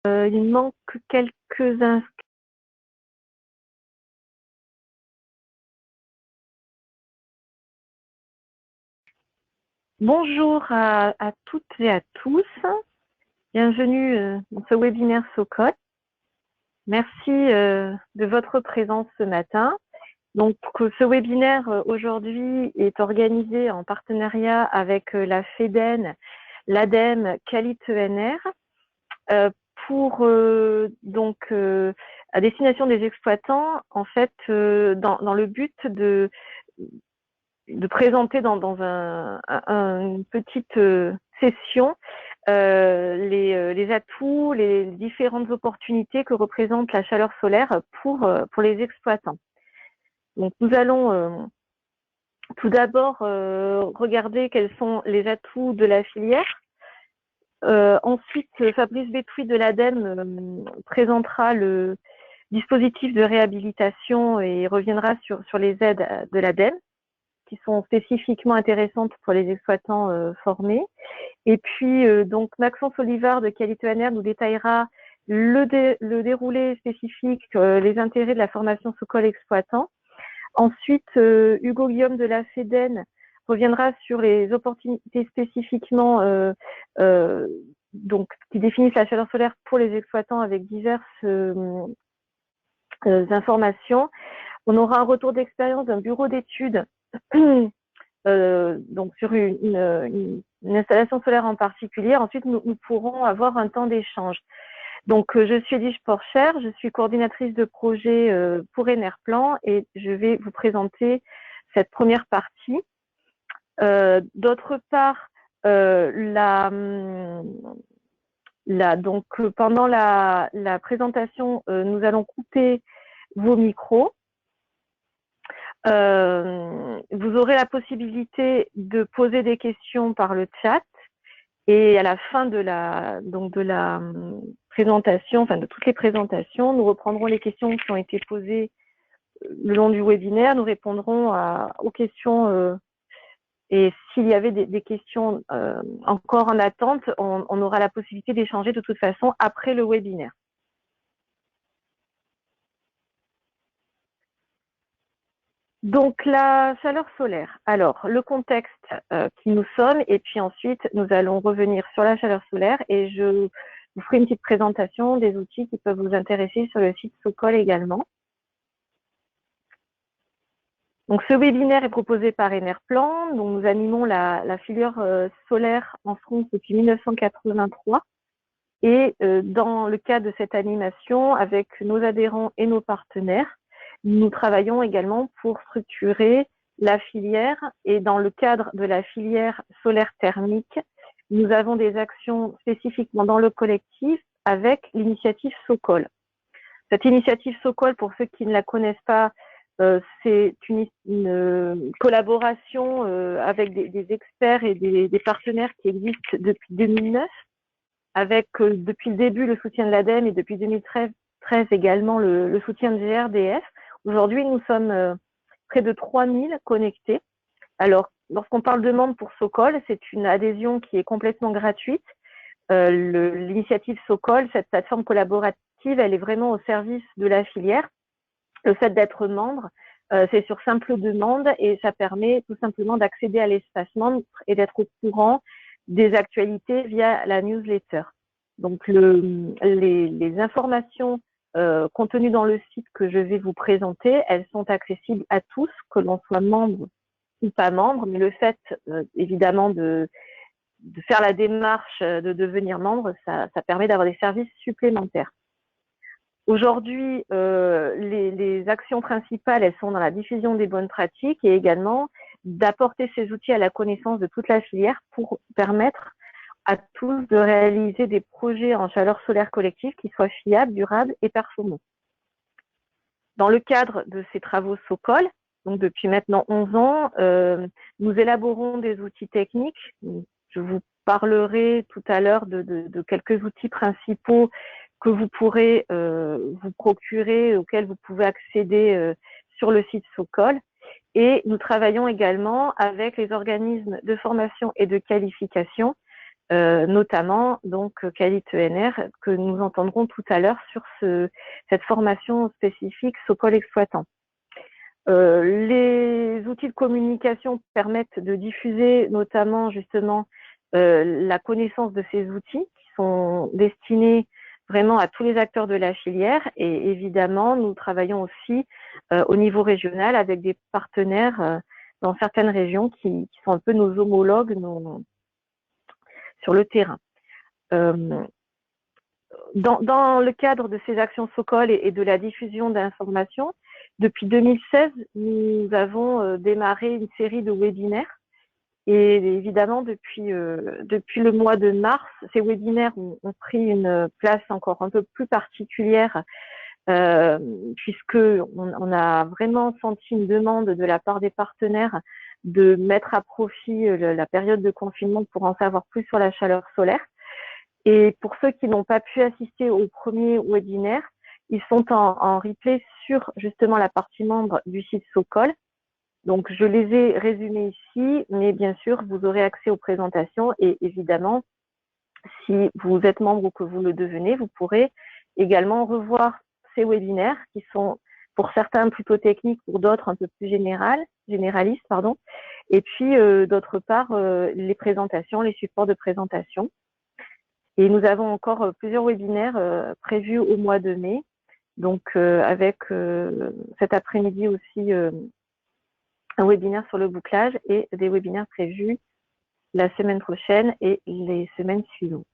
Il manque quelques inscrits. Bonjour à toutes et à tous. Bienvenue dans ce webinaire SOCOL. Merci de votre présence ce matin. Donc, ce webinaire aujourd'hui est organisé en partenariat avec la FEDEN, l'ADEME, Qualit ENR, pour à destination des exploitants, en fait, dans le but de présenter dans une petite session les atouts, les différentes opportunités que représente la chaleur solaire pour les exploitants. Donc, nous allons tout d'abord regarder quels sont les atouts de la filière. Ensuite, Fabrice Bétouis de l'ADEME présentera le dispositif de réhabilitation et reviendra sur les aides de l'ADEME, qui sont spécifiquement intéressantes pour les exploitants formés. Et puis, donc, Maxence Olivard de Qualit ENR nous détaillera le déroulé spécifique, les intérêts de la formation SOCOL exploitant. Ensuite, Hugo Guillaume de la FEDEN reviendra sur les opportunités spécifiquement donc, qui définissent la chaleur solaire pour les exploitants avec diverses informations. On aura un retour d'expérience d'un bureau d'études donc sur une installation solaire en particulier. Ensuite, nous pourrons avoir un temps d'échange. Donc, je suis Edith Porcher, je suis coordinatrice de projet pour Enerplan et je vais vous présenter cette première partie. D'autre part, donc pendant la présentation, nous allons couper vos micros. Vous aurez la possibilité de poser des questions par le chat et à la fin de la présentation, enfin de toutes les présentations, nous reprendrons les questions qui ont été posées le long du webinaire, nous répondrons aux questions et s'il y avait des questions encore en attente, on aura la possibilité d'échanger de toute façon après le webinaire. Donc, la chaleur solaire. Alors, le contexte qui nous sommes, et puis ensuite, nous allons revenir sur la chaleur solaire et je vous ferai une petite présentation des outils qui peuvent vous intéresser sur le site SOCOL également. Donc, ce webinaire est proposé par Enerplan, dont nous animons la filière solaire en France depuis 1983. Et dans le cadre de cette animation, avec nos adhérents et nos partenaires, nous travaillons également pour structurer la filière et dans le cadre de la filière solaire thermique, nous avons des actions spécifiquement dans le collectif avec l'initiative SOCOL. Cette initiative SOCOL, pour ceux qui ne la connaissent pas, c'est une collaboration avec des experts et des partenaires qui existent depuis 2009, avec depuis le début le soutien de l'ADEME et depuis 2013 également le soutien de GRDF. Aujourd'hui, nous sommes près de 3000 connectés. Alors, lorsqu'on parle de membres pour SOCOL, c'est une adhésion qui est complètement gratuite. L'initiative SOCOL, cette plateforme collaborative, elle est vraiment au service de la filière. Le fait d'être membre, c'est sur simple demande et ça permet tout simplement d'accéder à l'espace membre et d'être au courant des actualités via la newsletter. Donc, les informations contenues dans le site que je vais vous présenter, elles sont accessibles à tous, que l'on soit membre ou pas membre, mais le fait évidemment de faire la démarche de devenir membre, ça permet d'avoir des services supplémentaires. Aujourd'hui, les actions principales, elles sont dans la diffusion des bonnes pratiques et également d'apporter ces outils à la connaissance de toute la filière pour permettre à tous de réaliser des projets en chaleur solaire collective qui soient fiables, durables et performants. Dans le cadre de ces travaux SOCOL, donc depuis maintenant 11 ans, nous élaborons des outils techniques. Je vous parlerai tout à l'heure de quelques outils principaux que vous pourrez vous procurer, auxquels vous pouvez accéder sur le site SOCOL. Et nous travaillons également avec les organismes de formation et de qualification notamment donc Qualité ENR que nous entendrons tout à l'heure sur cette formation spécifique Socol exploitant. Les outils de communication permettent de diffuser notamment justement la connaissance de ces outils qui sont destinés vraiment à tous les acteurs de la filière, et évidemment nous travaillons aussi au niveau régional avec des partenaires dans certaines régions qui sont un peu nos homologues sur le terrain. Dans le cadre de ces actions Socol et de la diffusion d'informations, depuis 2016, nous avons démarré une série de webinaires. Et évidemment, depuis le mois de mars, ces webinaires ont pris une place encore un peu plus particulière, puisque on a vraiment senti une demande de la part des partenaires de mettre à profit la période de confinement pour en savoir plus sur la chaleur solaire. Et pour ceux qui n'ont pas pu assister au premier webinaire, ils sont en replay sur justement la partie membre du site Socol. Donc, je les ai résumés ici, mais bien sûr, vous aurez accès aux présentations et évidemment, si vous êtes membre ou que vous le devenez, vous pourrez également revoir ces webinaires qui sont pour certains plutôt techniques, pour d'autres un peu plus généralistes, pardon. Et puis, d'autre part, les présentations, les supports de présentation. Et nous avons encore plusieurs webinaires prévus au mois de mai. Donc, avec cet après-midi aussi un webinaire sur le bouclage et des webinaires prévus la semaine prochaine et les semaines suivantes.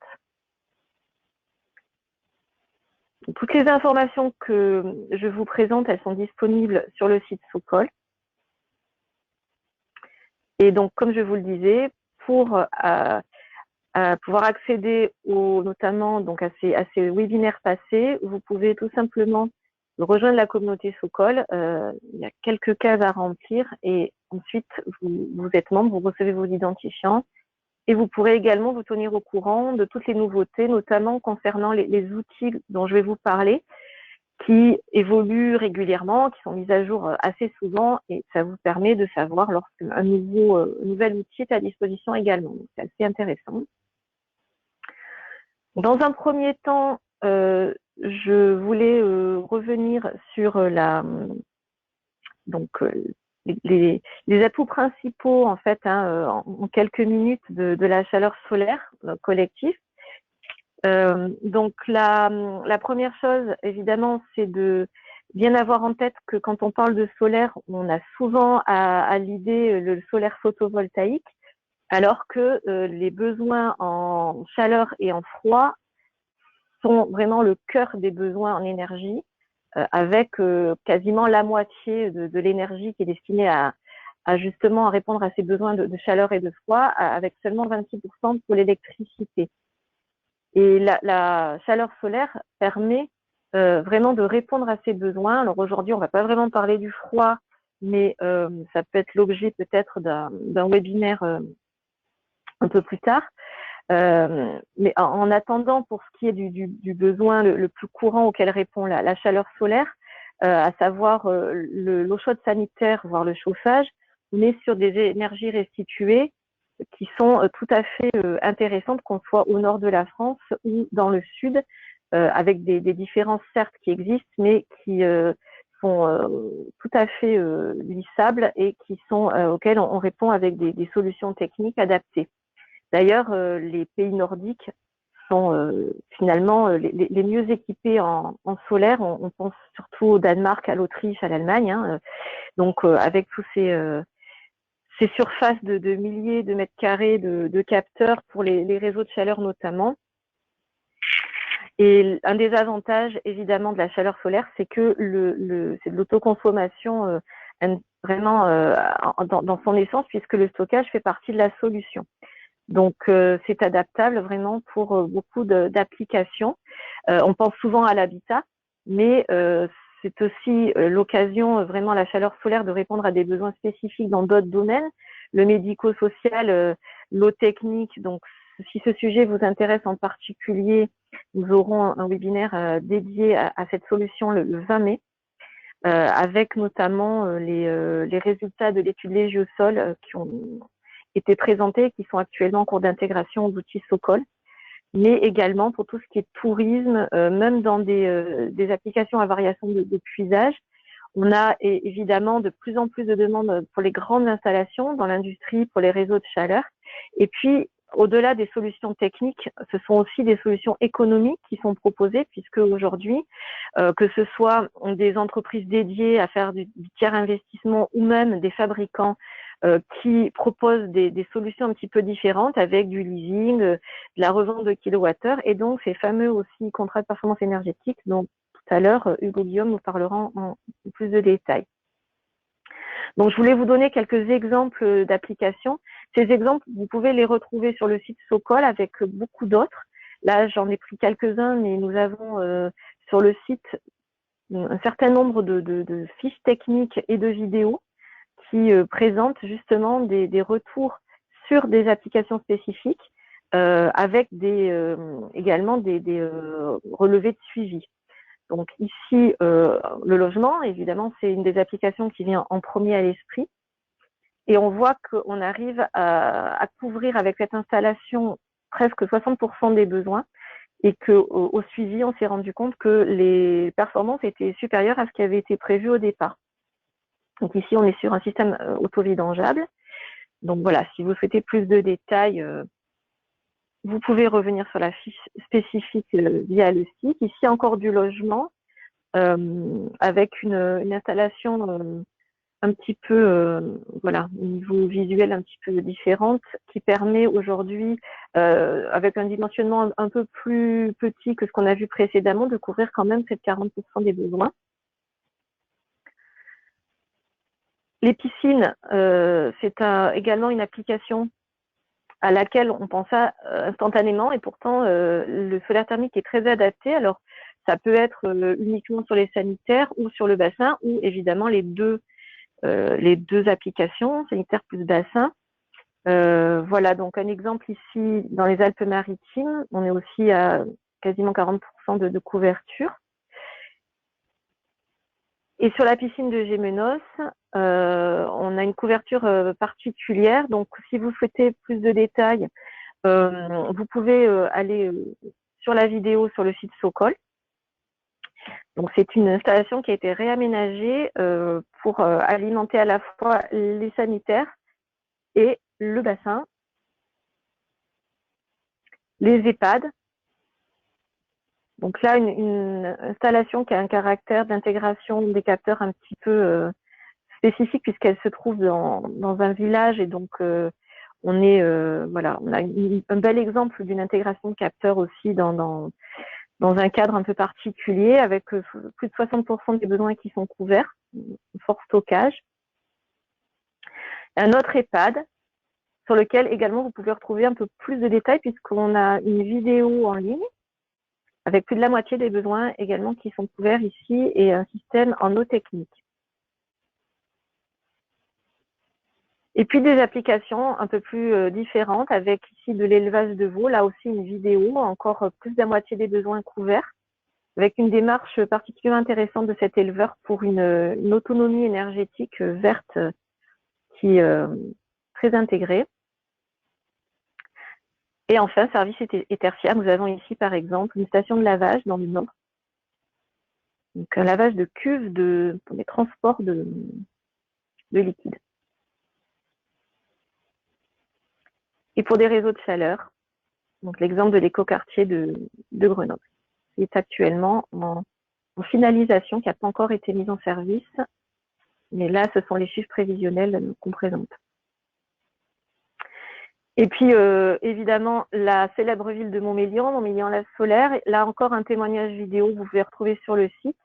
Toutes les informations que je vous présente, elles sont disponibles sur le site Socol. Et donc, comme je vous le disais, pour pouvoir accéder notamment donc à ces webinaires passés, vous pouvez tout simplement rejoindre la communauté Socol. Il y a quelques cases à remplir et ensuite vous êtes membre, vous recevez vos identifiants et vous pourrez également vous tenir au courant de toutes les nouveautés, notamment concernant les outils dont je vais vous parler, qui évoluent régulièrement, qui sont mis à jour assez souvent, et ça vous permet de savoir lorsqu'un nouvel outil est à disposition également. Donc, c'est assez intéressant. Dans un premier temps, je voulais revenir sur les atouts principaux en fait en quelques minutes de la chaleur solaire collective. Donc la première chose évidemment, c'est de bien avoir en tête que quand on parle de solaire, on a souvent à l'idée le solaire photovoltaïque, alors que les besoins en chaleur et en froid sont vraiment le cœur des besoins en énergie, avec quasiment la moitié de l'énergie qui est destinée à justement à répondre à ces besoins de chaleur et de froid, avec seulement 26% pour l'électricité. Et la chaleur solaire permet vraiment de répondre à ces besoins. Alors aujourd'hui, on va pas vraiment parler du froid, mais ça peut être l'objet peut-être d'un webinaire un peu plus tard. Mais en attendant, pour ce qui est du besoin le plus courant auquel répond la chaleur solaire, à savoir l'eau chaude sanitaire, voire le chauffage, on est sur des énergies restituées qui sont tout à fait intéressantes, qu'on soit au nord de la France ou dans le sud, avec des différences certes qui existent, mais qui sont tout à fait lissables et qui sont auxquelles on répond avec des solutions techniques adaptées. D'ailleurs, les pays nordiques sont finalement les mieux équipés en solaire. On pense surtout au Danemark, à l'Autriche, à l'Allemagne. Hein. Donc, avec tous ces surfaces de milliers de mètres carrés de capteurs pour les réseaux de chaleur notamment. Et un des avantages, évidemment, de la chaleur solaire, c'est que c'est de l'autoconsommation vraiment dans son essence, puisque le stockage fait partie de la solution. Donc, c'est adaptable vraiment pour beaucoup d'applications. On pense souvent à l'habitat, mais c'est aussi l'occasion, vraiment, la chaleur solaire, de répondre à des besoins spécifiques dans d'autres domaines, le médico-social, l'eau technique. Donc, si ce sujet vous intéresse en particulier, nous aurons un webinaire dédié à cette solution le 20 mai, avec notamment les résultats de l'étude Légiosol été présentés, qui sont actuellement en cours d'intégration aux outils Socol, mais également pour tout ce qui est tourisme, même dans des applications à variation de puisage. On a évidemment de plus en plus de demandes pour les grandes installations dans l'industrie, pour les réseaux de chaleur. Et puis, au-delà des solutions techniques, ce sont aussi des solutions économiques qui sont proposées, puisque aujourd'hui, que ce soit des entreprises dédiées à faire du tiers investissement ou même des fabricants qui proposent des solutions un petit peu différentes avec du leasing, de la revente de kilowattheures et donc ces fameux aussi contrats de performance énergétique dont tout à l'heure Hugo Guillaume nous parlera en plus de détails. Donc, je voulais vous donner quelques exemples d'applications. Ces exemples, vous pouvez les retrouver sur le site Socol avec beaucoup d'autres. Là, j'en ai pris quelques-uns, mais nous avons sur le site un certain nombre de fiches techniques et de vidéos qui présentent justement des retours sur des applications spécifiques avec également des relevés de suivi. Donc ici, le logement, évidemment, c'est une des applications qui vient en premier à l'esprit. Et on voit qu'on arrive à couvrir avec cette installation presque 60% des besoins et qu'au suivi, on s'est rendu compte que les performances étaient supérieures à ce qui avait été prévu au départ. Donc ici, on est sur un système auto-vidangeable. Donc voilà, si vous souhaitez plus de détails, vous pouvez revenir sur la fiche spécifique via le site. Ici, encore du logement avec une installation un petit peu, voilà, au niveau visuel un petit peu différente qui permet aujourd'hui, avec un dimensionnement un peu plus petit que ce qu'on a vu précédemment, de couvrir quand même ces 40% des besoins. Les piscines, c'est également une application à laquelle on pensa instantanément et pourtant le solaire thermique est très adapté. Alors ça peut être uniquement sur les sanitaires ou sur le bassin ou évidemment les deux applications, sanitaire plus bassin. Voilà, donc un exemple ici dans les Alpes-Maritimes, on est aussi à quasiment 40% de couverture. Et sur la piscine de Gémenos, on a une couverture particulière. Donc, si vous souhaitez plus de détails, vous pouvez aller sur la vidéo sur le site Socol. Donc, c'est une installation qui a été réaménagée pour alimenter à la fois les sanitaires et le bassin, les EHPAD. Donc là, une installation qui a un caractère d'intégration des capteurs un petit peu spécifique puisqu'elle se trouve dans un village et donc on a un bel exemple d'une intégration de capteurs aussi dans un cadre un peu particulier avec plus de 60% des besoins qui sont couverts, un fort stockage. Un autre EHPAD sur lequel également vous pouvez retrouver un peu plus de détails puisqu'on a une vidéo en ligne avec plus de la moitié des besoins également qui sont couverts ici et un système en eau technique. Et puis des applications un peu plus différentes avec ici de l'élevage de veaux, là aussi une vidéo, encore plus de la moitié des besoins couverts, avec une démarche particulièrement intéressante de cet éleveur pour une autonomie énergétique verte qui est très intégrée. Et enfin, service et tertiaire, nous avons ici par exemple une station de lavage dans le Nord. Donc un lavage de cuves pour les transports de liquide. Et pour des réseaux de chaleur, donc l'exemple de l'écoquartier de Grenoble, qui est actuellement en finalisation, qui n'a pas encore été mise en service. Mais là, ce sont les chiffres prévisionnels qu'on présente. Et puis, évidemment, la célèbre ville de Montmélian, Montmélian-la-Solaire. Là encore, un témoignage vidéo, vous pouvez retrouver sur le site.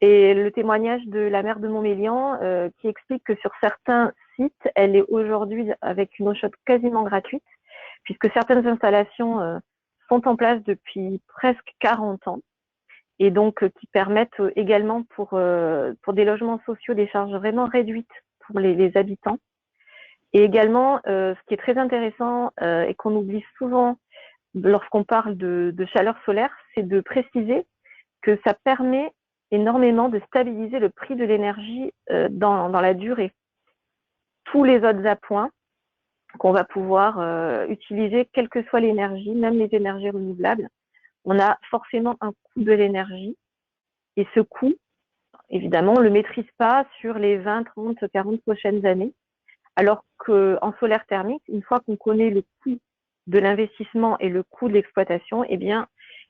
Et le témoignage de la maire de Montmélian qui explique que sur certains sites, elle est aujourd'hui avec une eau chaude quasiment gratuite, puisque certaines installations sont en place depuis presque 40 ans et donc qui permettent également pour des logements sociaux des charges vraiment réduites pour les habitants. Et également, ce qui est très intéressant et qu'on oublie souvent lorsqu'on parle de chaleur solaire, c'est de préciser que ça permet énormément de stabiliser le prix de l'énergie dans la durée. Tous les autres appoints qu'on va pouvoir utiliser, quelle que soit l'énergie, même les énergies renouvelables. On a forcément un coût de l'énergie, et ce coût, évidemment, on ne le maîtrise pas sur les 20, 30, 40 prochaines années, alors qu'en solaire thermique, une fois qu'on connaît le coût de l'investissement et le coût de l'exploitation, eh bien,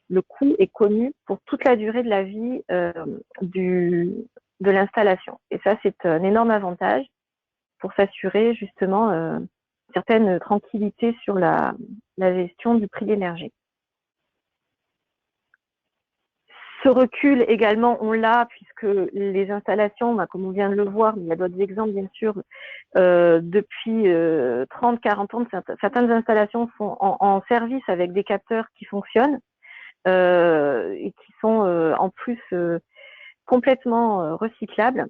le coût est connu pour toute la durée de la vie de l'installation. Et ça, c'est un énorme avantage pour s'assurer justement certaine tranquillité sur la gestion du prix de l'énergie. Ce recul également, on l'a puisque les installations, comme on vient de le voir, mais il y a d'autres exemples bien sûr, depuis 30, 40 ans, certaines installations sont en service avec des capteurs qui fonctionnent et qui sont en plus complètement recyclables.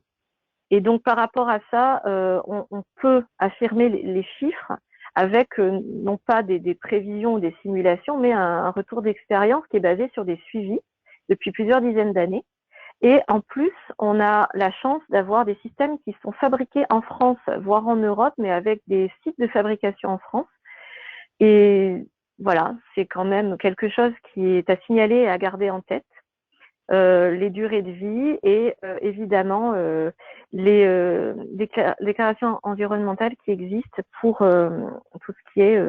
Et donc par rapport à ça, on peut affirmer les chiffres avec non pas des prévisions ou des simulations, mais un retour d'expérience qui est basé sur des suivis depuis plusieurs dizaines d'années. Et en plus, on a la chance d'avoir des systèmes qui sont fabriqués en France, voire en Europe, mais avec des sites de fabrication en France. Et voilà, c'est quand même quelque chose qui est à signaler et à garder en tête. Les durées de vie et évidemment les déclarations environnementales qui existent pour tout ce qui est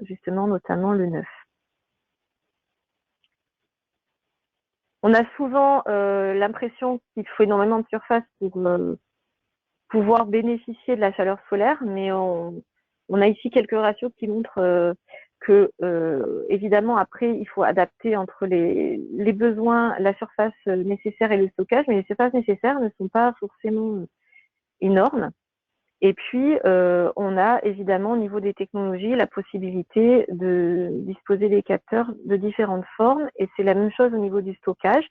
justement notamment le neuf. On a souvent l'impression qu'il faut énormément de surface pour pouvoir bénéficier de la chaleur solaire, mais on a ici quelques ratios qui montrent que évidemment après il faut adapter entre les besoins, la surface nécessaire et le stockage, mais les surfaces nécessaires ne sont pas forcément énormes. Et puis on a évidemment au niveau des technologies la possibilité de disposer des capteurs de différentes formes, et c'est la même chose au niveau du stockage.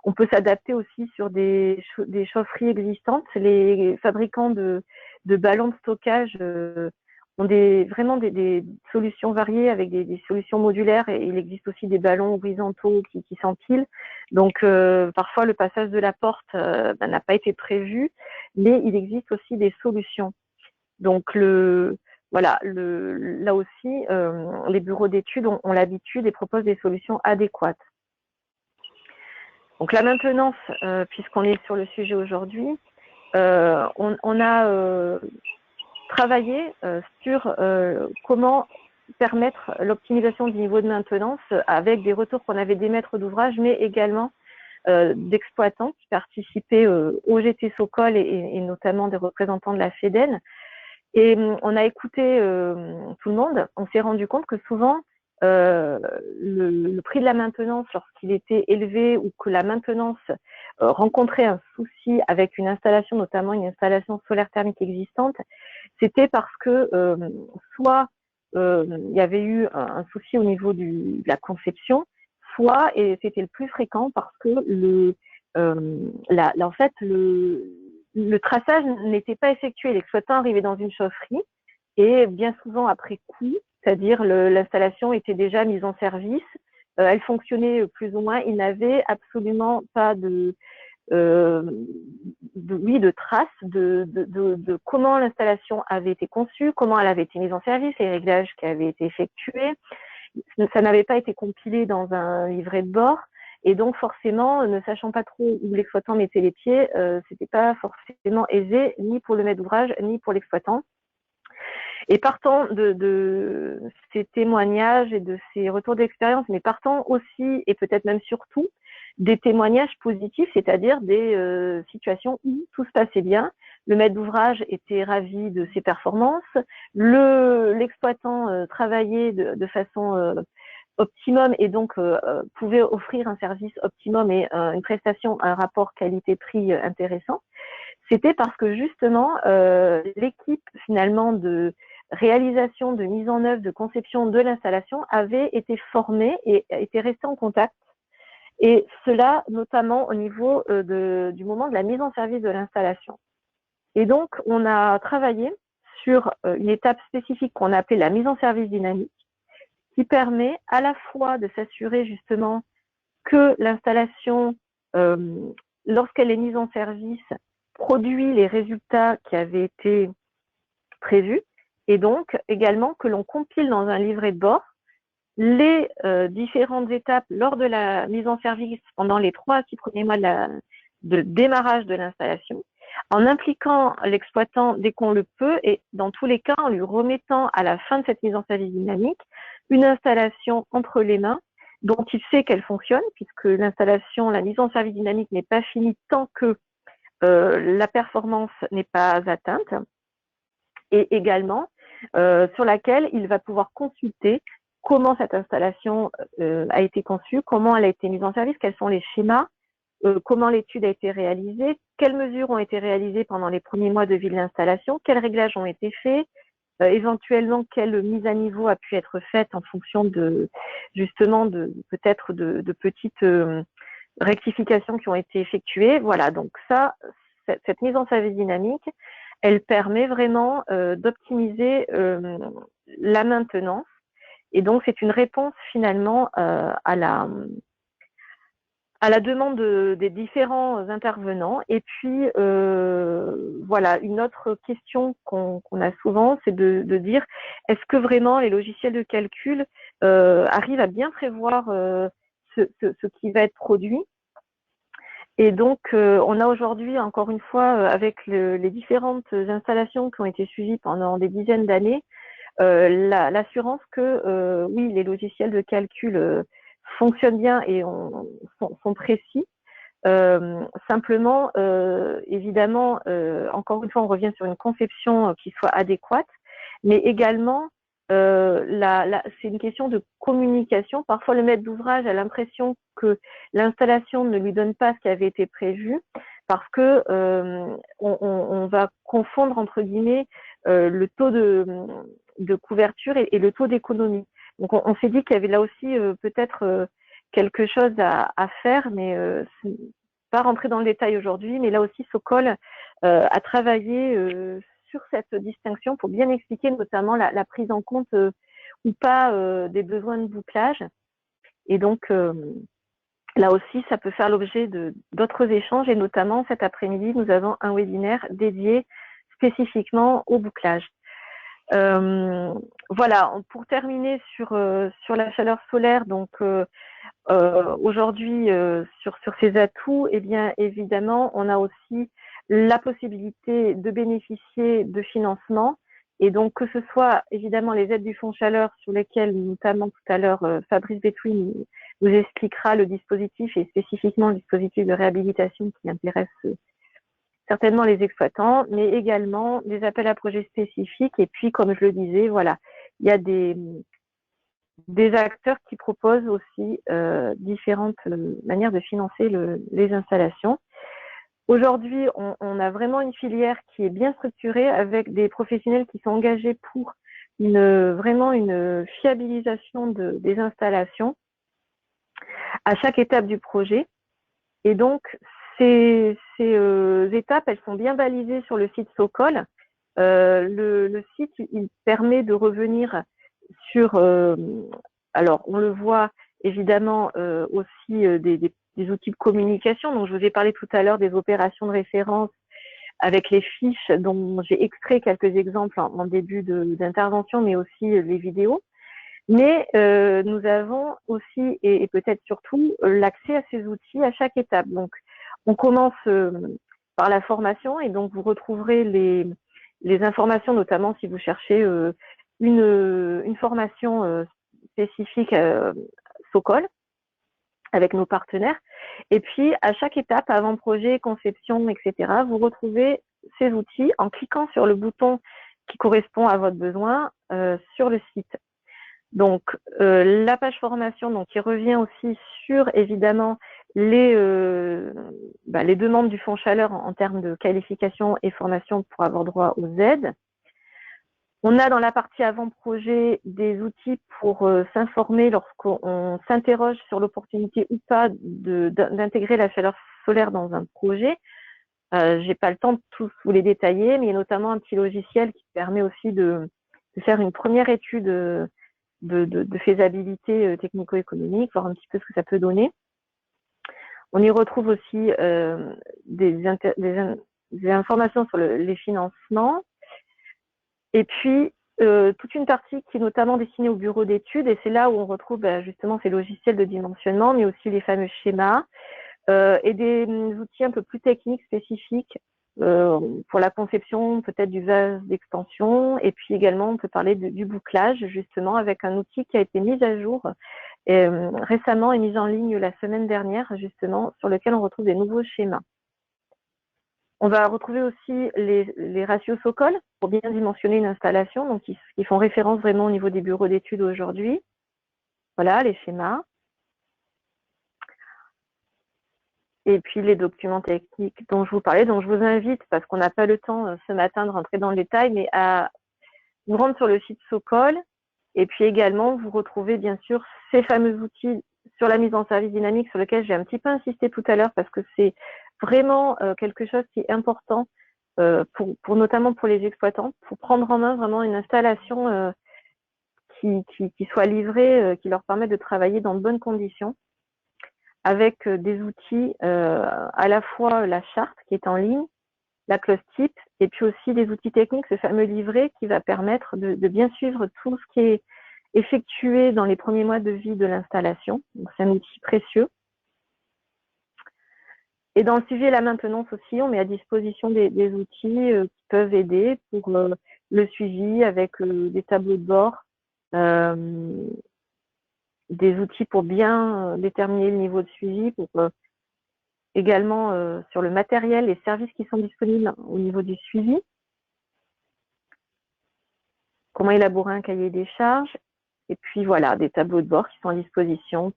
On peut s'adapter aussi sur des chaufferies existantes. Les fabricants de ballons de stockage ont vraiment des solutions variées avec des solutions modulaires, et il existe aussi des ballons horizontaux qui s'empilent. Donc parfois le passage de la porte n'a pas été prévu, mais il existe aussi des solutions. Donc là aussi, les bureaux d'études ont l'habitude et proposent des solutions adéquates. Donc la maintenance, puisqu'on est sur le sujet aujourd'hui, on a travaillé sur comment permettre l'optimisation du niveau de maintenance avec des retours qu'on avait des maîtres d'ouvrage, mais également d'exploitants qui participaient au GT Socol et notamment des représentants de la FEDEN. Et on a écouté tout le monde. On s'est rendu compte que souvent, le prix de la maintenance, lorsqu'il était élevé ou que la maintenance rencontrait un souci avec une installation, notamment une installation solaire thermique existante, c'était parce que soit il y avait eu un souci au niveau de la conception, soit, et c'était le plus fréquent, parce que en fait, le traçage n'était pas effectué. L'exploitant arrivait dans une chaufferie et bien souvent après coup, c'est-à-dire l'installation était déjà mise en service, elle fonctionnait plus ou moins, il n'avait absolument pas de traces de comment l'installation avait été conçue, comment elle avait été mise en service, les réglages qui avaient été effectués. Ça n'avait pas été compilé dans un livret de bord. Et donc forcément, ne sachant pas trop où l'exploitant mettait les pieds, c'était pas forcément aisé, ni pour le maître d'ouvrage, ni pour l'exploitant. Et partant de ces témoignages et de ces retours d'expérience, mais partant aussi, et peut-être même surtout, des témoignages positifs, c'est-à-dire des situations où tout se passait bien, le maître d'ouvrage était ravi de ses performances, l'exploitant travaillait de façon optimum et donc pouvait offrir un service optimum et une prestation, un rapport qualité-prix intéressant. C'était parce que justement l'équipe finalement de réalisation, de mise en œuvre, de conception de l'installation avait été formée et était restée en contact. Et cela notamment au niveau du moment de la mise en service de l'installation. Et donc on a travaillé sur une étape spécifique qu'on a appelée la mise en service dynamique, qui permet à la fois de s'assurer justement que l'installation, lorsqu'elle est mise en service, produit les résultats qui avaient été prévus, et donc également que l'on compile dans un livret de bord les différentes étapes lors de la mise en service pendant les 3 à 6 premiers mois de démarrage de l'installation, en impliquant l'exploitant dès qu'on le peut et dans tous les cas en lui remettant à la fin de cette mise en service dynamique une installation entre les mains dont il sait qu'elle fonctionne, puisque l'installation, la mise en service dynamique n'est pas finie tant que la performance n'est pas atteinte, et également sur laquelle il va pouvoir consulter comment cette installation a été conçue, comment elle a été mise en service, quels sont les schémas, comment l'étude a été réalisée, quelles mesures ont été réalisées pendant les premiers mois de vie de l'installation, quels réglages ont été faits, éventuellement quelle mise à niveau a pu être faite en fonction de justement de peut-être de petites rectifications qui ont été effectuées. Voilà, donc ça, cette mise en service dynamique, elle permet vraiment d'optimiser la maintenance. Et donc, c'est une réponse finalement à la demande des différents intervenants. Et puis, voilà, une autre question qu'on a souvent, c'est de dire, est-ce que vraiment les logiciels de calcul arrivent à bien prévoir ce qui va être produit? Et donc, on a aujourd'hui, encore une fois, avec les différentes installations qui ont été suivies pendant des dizaines d'années, l'assurance que oui, les logiciels de calcul fonctionnent bien et sont précis. Simplement, évidemment, encore une fois, on revient sur une conception qui soit adéquate, mais également, c'est une question de communication. Parfois, le maître d'ouvrage a l'impression que l'installation ne lui donne pas ce qui avait été prévu, parce que on va confondre entre guillemets le taux de couverture et le taux d'économie. Donc, on s'est dit qu'il y avait là aussi peut-être quelque chose à faire, mais pas rentrer dans le détail aujourd'hui. Mais là aussi, Sokol a travaillé sur cette distinction pour bien expliquer notamment la prise en compte ou pas des besoins de bouclage. Et donc, là aussi, ça peut faire l'objet d'autres échanges, et notamment cet après-midi, nous avons un webinaire dédié spécifiquement au bouclage. Voilà, pour terminer sur la chaleur solaire, donc aujourd'hui sur ces atouts, eh bien évidemment, on a aussi la possibilité de bénéficier de financement, et donc que ce soit évidemment les aides du fonds chaleur sur lesquelles notamment tout à l'heure Fabrice Betouin nous expliquera le dispositif, et spécifiquement le dispositif de réhabilitation qui intéresse certainement les exploitants, mais également des appels à projets spécifiques. Et puis, comme je le disais, voilà, il y a des acteurs qui proposent aussi différentes manières de financer les installations. Aujourd'hui, on a vraiment une filière qui est bien structurée, avec des professionnels qui sont engagés pour vraiment une fiabilisation des installations à chaque étape du projet. Et donc, ces étapes, elles sont bien balisées sur le site Sokol. Le site, il permet de revenir sur, alors on le voit évidemment aussi des outils de communication. Donc, je vous ai parlé tout à l'heure des opérations de référence avec les fiches dont j'ai extrait quelques exemples en début d'intervention, mais aussi les vidéos. Mais nous avons aussi, et peut-être surtout, l'accès à ces outils à chaque étape. Donc, on commence par la formation, et donc vous retrouverez les informations, notamment si vous cherchez une formation spécifique Sokol avec nos partenaires. Et puis, à chaque étape, avant-projet, conception, etc., vous retrouvez ces outils en cliquant sur le bouton qui correspond à votre besoin sur le site. Donc, la page formation, donc, qui revient aussi sur, évidemment, les demandes du fonds chaleur en termes de qualification et formation pour avoir droit aux aides. On a dans la partie avant-projet des outils pour s'informer lorsqu'on s'interroge sur l'opportunité ou pas d'intégrer la chaleur solaire dans un projet. J'ai pas le temps de tous vous les détailler, mais il y a notamment un petit logiciel qui permet aussi de faire une première étude de faisabilité technico-économique, voir un petit peu ce que ça peut donner. On y retrouve aussi des informations sur les financements. Et puis, toute une partie qui est notamment destinée au bureau d'études, et c'est là où on retrouve justement ces logiciels de dimensionnement, mais aussi les fameux schémas, et des outils un peu plus techniques, spécifiques, pour la conception peut-être du vase d'extension, et puis également on peut parler du bouclage, justement, avec un outil qui a été mis à jour récemment et mis en ligne la semaine dernière, justement, sur lequel on retrouve des nouveaux schémas. On va retrouver aussi les ratios Sokol pour bien dimensionner une installation, donc qui font référence vraiment au niveau des bureaux d'études aujourd'hui. Voilà, les schémas. Et puis les documents techniques dont je vous parlais. Donc je vous invite, parce qu'on n'a pas le temps ce matin de rentrer dans le détail, mais à vous rendre sur le site Sokol. Et puis également, vous retrouvez bien sûr ces fameux outils sur la mise en service dynamique, sur lequel j'ai un petit peu insisté tout à l'heure, parce que c'est vraiment quelque chose qui est important notamment pour les exploitants, pour prendre en main vraiment une installation qui soit livrée, qui leur permet de travailler dans de bonnes conditions, avec des outils, à la fois la charte qui est en ligne, la clause type, et puis aussi des outils techniques, ce fameux livret qui va permettre de bien suivre tout ce qui est effectué dans les premiers mois de vie de l'installation. Donc c'est un outil précieux. Et dans le suivi et la maintenance aussi, on met à disposition des outils qui peuvent aider pour le suivi avec des tableaux de bord, des outils pour bien déterminer le niveau de suivi, pour également sur le matériel, les services qui sont disponibles au niveau du suivi, comment élaborer un cahier des charges, et puis voilà, des tableaux de bord qui sont à disposition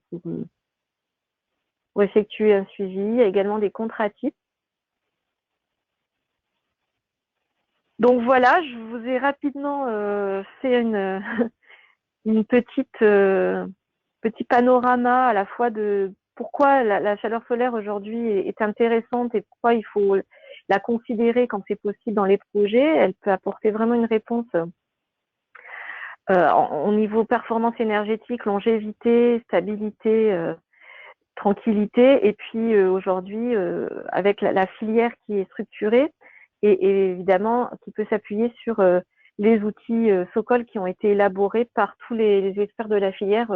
pour effectuer un suivi. Il y a également des contrats types. Donc voilà, je vous ai rapidement fait une petit panorama à la fois de pourquoi la chaleur solaire aujourd'hui est intéressante et pourquoi il faut la considérer quand c'est possible dans les projets. Elle peut apporter vraiment une réponse au niveau performance énergétique, longévité, stabilité, tranquillité. Et puis aujourd'hui, avec la filière qui est structurée et évidemment qui peut s'appuyer sur les outils Sokol qui ont été élaborés par tous les experts de la filière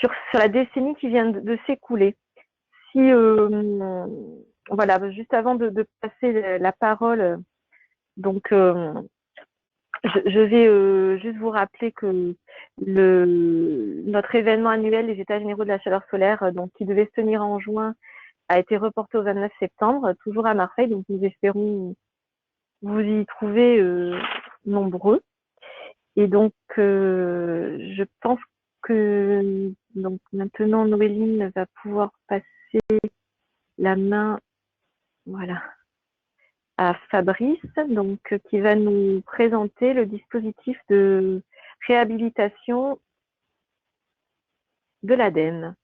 sur la décennie qui vient de s'écouler. Si voilà, juste avant de passer la parole, donc je vais juste vous rappeler que notre événement annuel, les États généraux de la chaleur solaire, donc qui devait se tenir en juin, a été reporté au 29 septembre, toujours à Marseille. Donc nous espérons vous y trouver nombreux. Et donc je pense que donc maintenant Noéline va pouvoir passer la main, voilà, à Fabrice, donc qui va nous présenter le dispositif de réhabilitation de l'ADEME.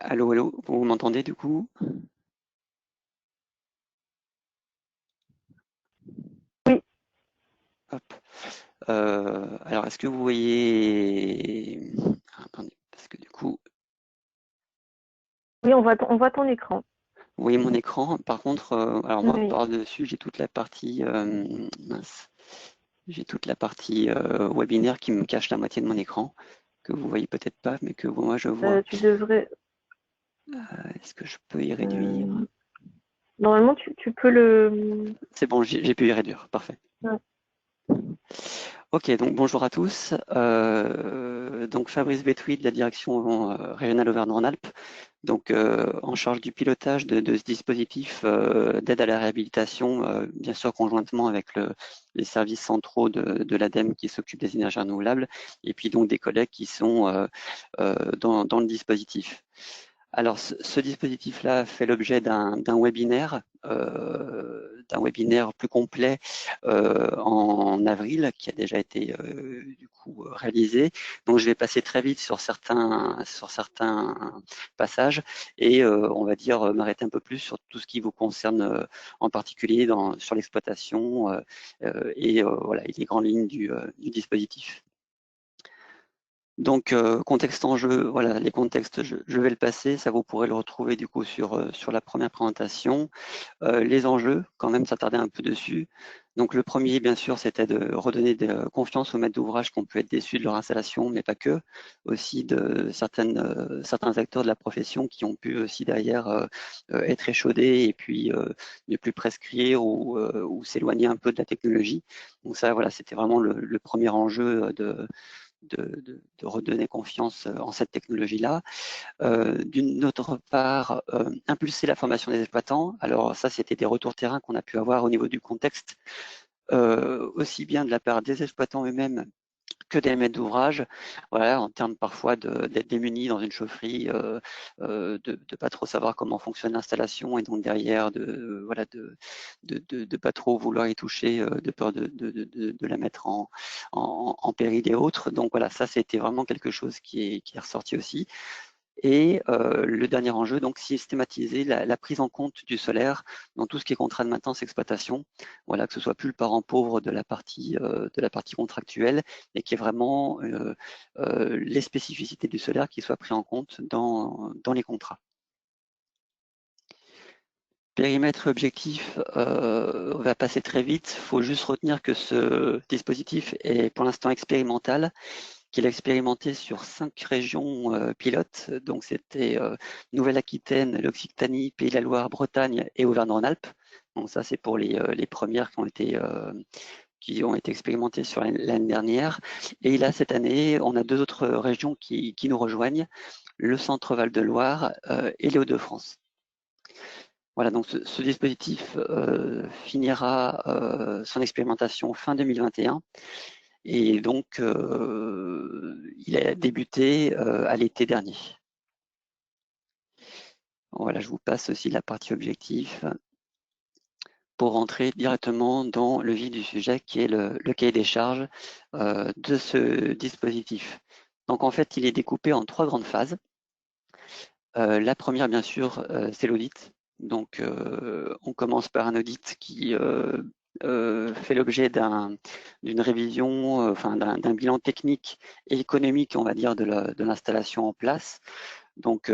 Allô, allô, vous m'entendez du coup? Oui. Hop. Alors, est-ce que vous voyez... Attendez, parce que du coup, Oui, on voit ton écran. vous voyez mon écran. Par contre, alors moi, Oui. par-dessus, j'ai toute la partie... mince. J'ai toute la partie webinaire qui me cache la moitié de mon écran, que vous voyez peut-être pas, mais que moi, je vois. Tu devrais... Est-ce que je peux y réduire? Euh, normalement, tu peux le... C'est bon, j'ai pu y réduire. Parfait. Ouais. Ok, donc bonjour à tous. Donc Fabrice Bétouy de la direction régionale Auvergne-Rhône-Alpes, donc en charge du pilotage de ce dispositif d'aide à la réhabilitation, bien sûr conjointement avec les services centraux de l'ADEME qui s'occupent des énergies renouvelables, et puis donc des collègues qui sont dans le dispositif. Alors, ce dispositif-là fait l'objet d'un webinaire plus complet en avril, qui a déjà été du coup réalisé. Donc, je vais passer très vite sur certains passages et on va dire m'arrêter un peu plus sur tout ce qui vous concerne en particulier sur l'exploitation et voilà, et les grandes lignes du dispositif. Donc, contexte en jeu, voilà, les contextes, je vais le passer, ça vous pourrez le retrouver du coup sur la première présentation. Les enjeux, quand même, s'attarder un peu dessus. Donc, le premier, bien sûr, c'était de redonner de confiance aux maîtres d'ouvrage qui ont pu être déçus de leur installation, mais pas que, aussi de certains acteurs de la profession qui ont pu aussi derrière être échaudés et puis ne plus prescrire ou s'éloigner un peu de la technologie. Donc ça, voilà, c'était vraiment le premier enjeu de redonner confiance en cette technologie-là. D'une autre part, impulser la formation des exploitants. Alors ça, c'était des retours terrain qu'on a pu avoir au niveau du contexte, aussi bien de la part des exploitants eux-mêmes que des maîtres d'ouvrage, voilà, en termes parfois d'être démunis dans une chaufferie, de pas trop savoir comment fonctionne l'installation et donc derrière voilà de pas trop vouloir y toucher, de peur de la mettre en péril et autres. Donc voilà, ça c'était vraiment quelque chose qui est ressorti aussi. Et le dernier enjeu, donc systématiser la prise en compte du solaire dans tout ce qui est contrat de maintenance exploitation. Voilà, que ce soit plus le parent pauvre de la partie contractuelle, et qui est vraiment les spécificités du solaire qui soient pris en compte dans les contrats. Périmètre objectif va passer très vite. Il faut juste retenir que ce dispositif est pour l'instant expérimental, qu'il a expérimenté sur 5 régions pilotes. Donc, c'était Nouvelle-Aquitaine, l'Occitanie, Pays de la Loire, Bretagne et Auvergne-Rhône-Alpes. Donc, ça, c'est pour les premières qui ont été expérimentées sur l'année dernière. Et là, cette année, on a 2 autres régions qui nous rejoignent, le Centre Val-de-Loire et les Hauts-de-France. Voilà, donc ce dispositif finira son expérimentation fin 2021. Et donc, il a débuté à l'été dernier. Voilà, je vous passe aussi la partie objectif pour rentrer directement dans le vif du sujet qui est le cahier des charges de ce dispositif. Donc en fait, il est découpé en 3 grandes phases. La première, bien sûr, c'est l'audit. Donc on commence par un audit qui fait l'objet d'une révision, enfin d'un bilan technique et économique, on va dire, de l'installation en place. Donc,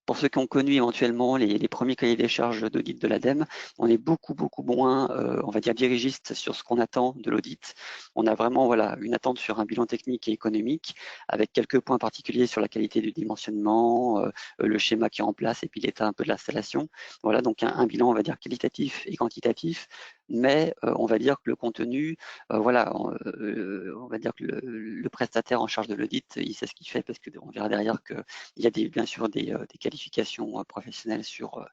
pour ceux qui ont connu éventuellement les premiers cahiers des charges d'audit de l'ADEME, on est beaucoup moins, on va dire, dirigiste sur ce qu'on attend de l'audit. On a vraiment voilà, une attente sur un bilan technique et économique, avec quelques points particuliers sur la qualité du dimensionnement, le schéma qui est en place et puis l'état un peu de l'installation. Voilà, donc un bilan, on va dire, qualitatif et quantitatif, mais on va dire que le contenu, voilà, on va dire que le prestataire en charge de l'audit, il sait ce qu'il fait parce qu'on verra derrière qu'il y a bien sûr des qualifications professionnelles sur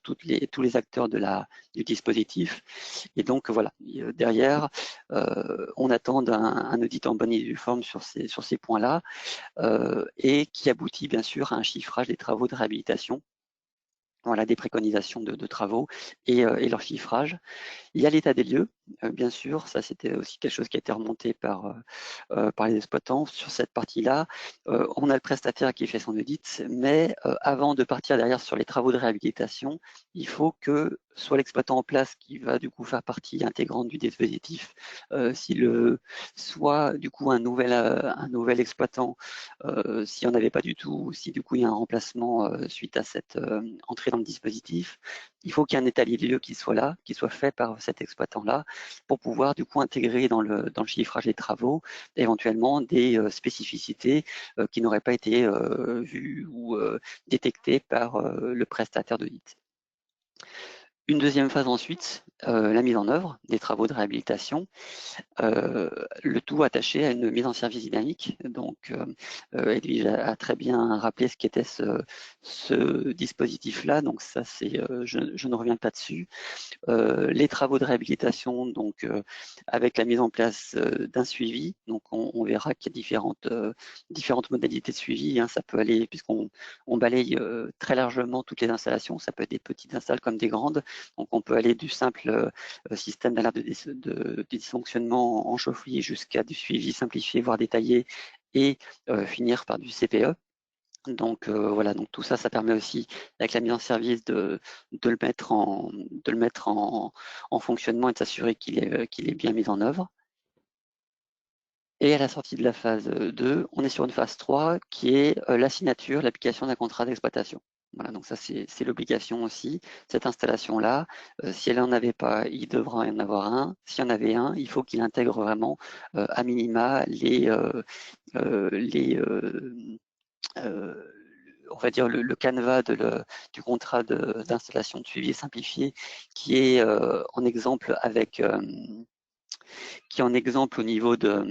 tous les acteurs du dispositif. Et donc voilà, derrière, on attend un audit en bonne et due forme sur ces points-là et qui aboutit bien sûr à un chiffrage des travaux de réhabilitation. Voilà, des préconisations de travaux et leur chiffrage. Il y a l'état des lieux, bien sûr, ça c'était aussi quelque chose qui a été remonté par les exploitants. Sur cette partie-là, on a le prestataire qui fait son audit, mais avant de partir derrière sur les travaux de réhabilitation, il faut que soit l'exploitant en place qui va du coup faire partie intégrante du dispositif, soit du coup un nouvel exploitant, s'il n'y en avait pas du tout, si du coup il y a un remplacement suite à cette entrée dans le dispositif, il faut qu'il y ait un état des lieux qui soit là, qui soit fait par cet exploitant-là, pour pouvoir du coup intégrer dans le chiffrage des travaux éventuellement des spécificités qui n'auraient pas été vues ou détectées par le prestataire d'audit. Une deuxième phase ensuite, la mise en œuvre des travaux de réhabilitation, le tout attaché à une mise en service dynamique. Donc, Edwige a très bien rappelé ce qu'était ce dispositif-là. Donc ça, je ne reviens pas dessus. Les travaux de réhabilitation, donc avec la mise en place d'un suivi. Donc on verra qu'il y a différentes modalités de suivi. Hein. Ça peut aller, puisqu'on balaye très largement toutes les installations, ça peut être des petites installes comme des grandes. Donc on peut aller du simple système d'alerte de dysfonctionnement en chaufferie jusqu'à du suivi simplifié, voire détaillé, et finir par du CPE. Donc voilà, donc tout ça, ça permet aussi, avec la mise en service, de le mettre en fonctionnement et de s'assurer qu'il est bien mis en œuvre. Et à la sortie de la phase 2, on est sur une phase 3 qui est la signature, l'application d'un contrat d'exploitation. Voilà, donc ça c'est l'obligation aussi. Cette installation-là, si elle n'en avait pas, il devra y en avoir un. S'il y en avait un, il faut qu'il intègre vraiment à minima les on va dire le canevas du contrat d'installation de suivi simplifié qui est en exemple qui est en exemple au niveau de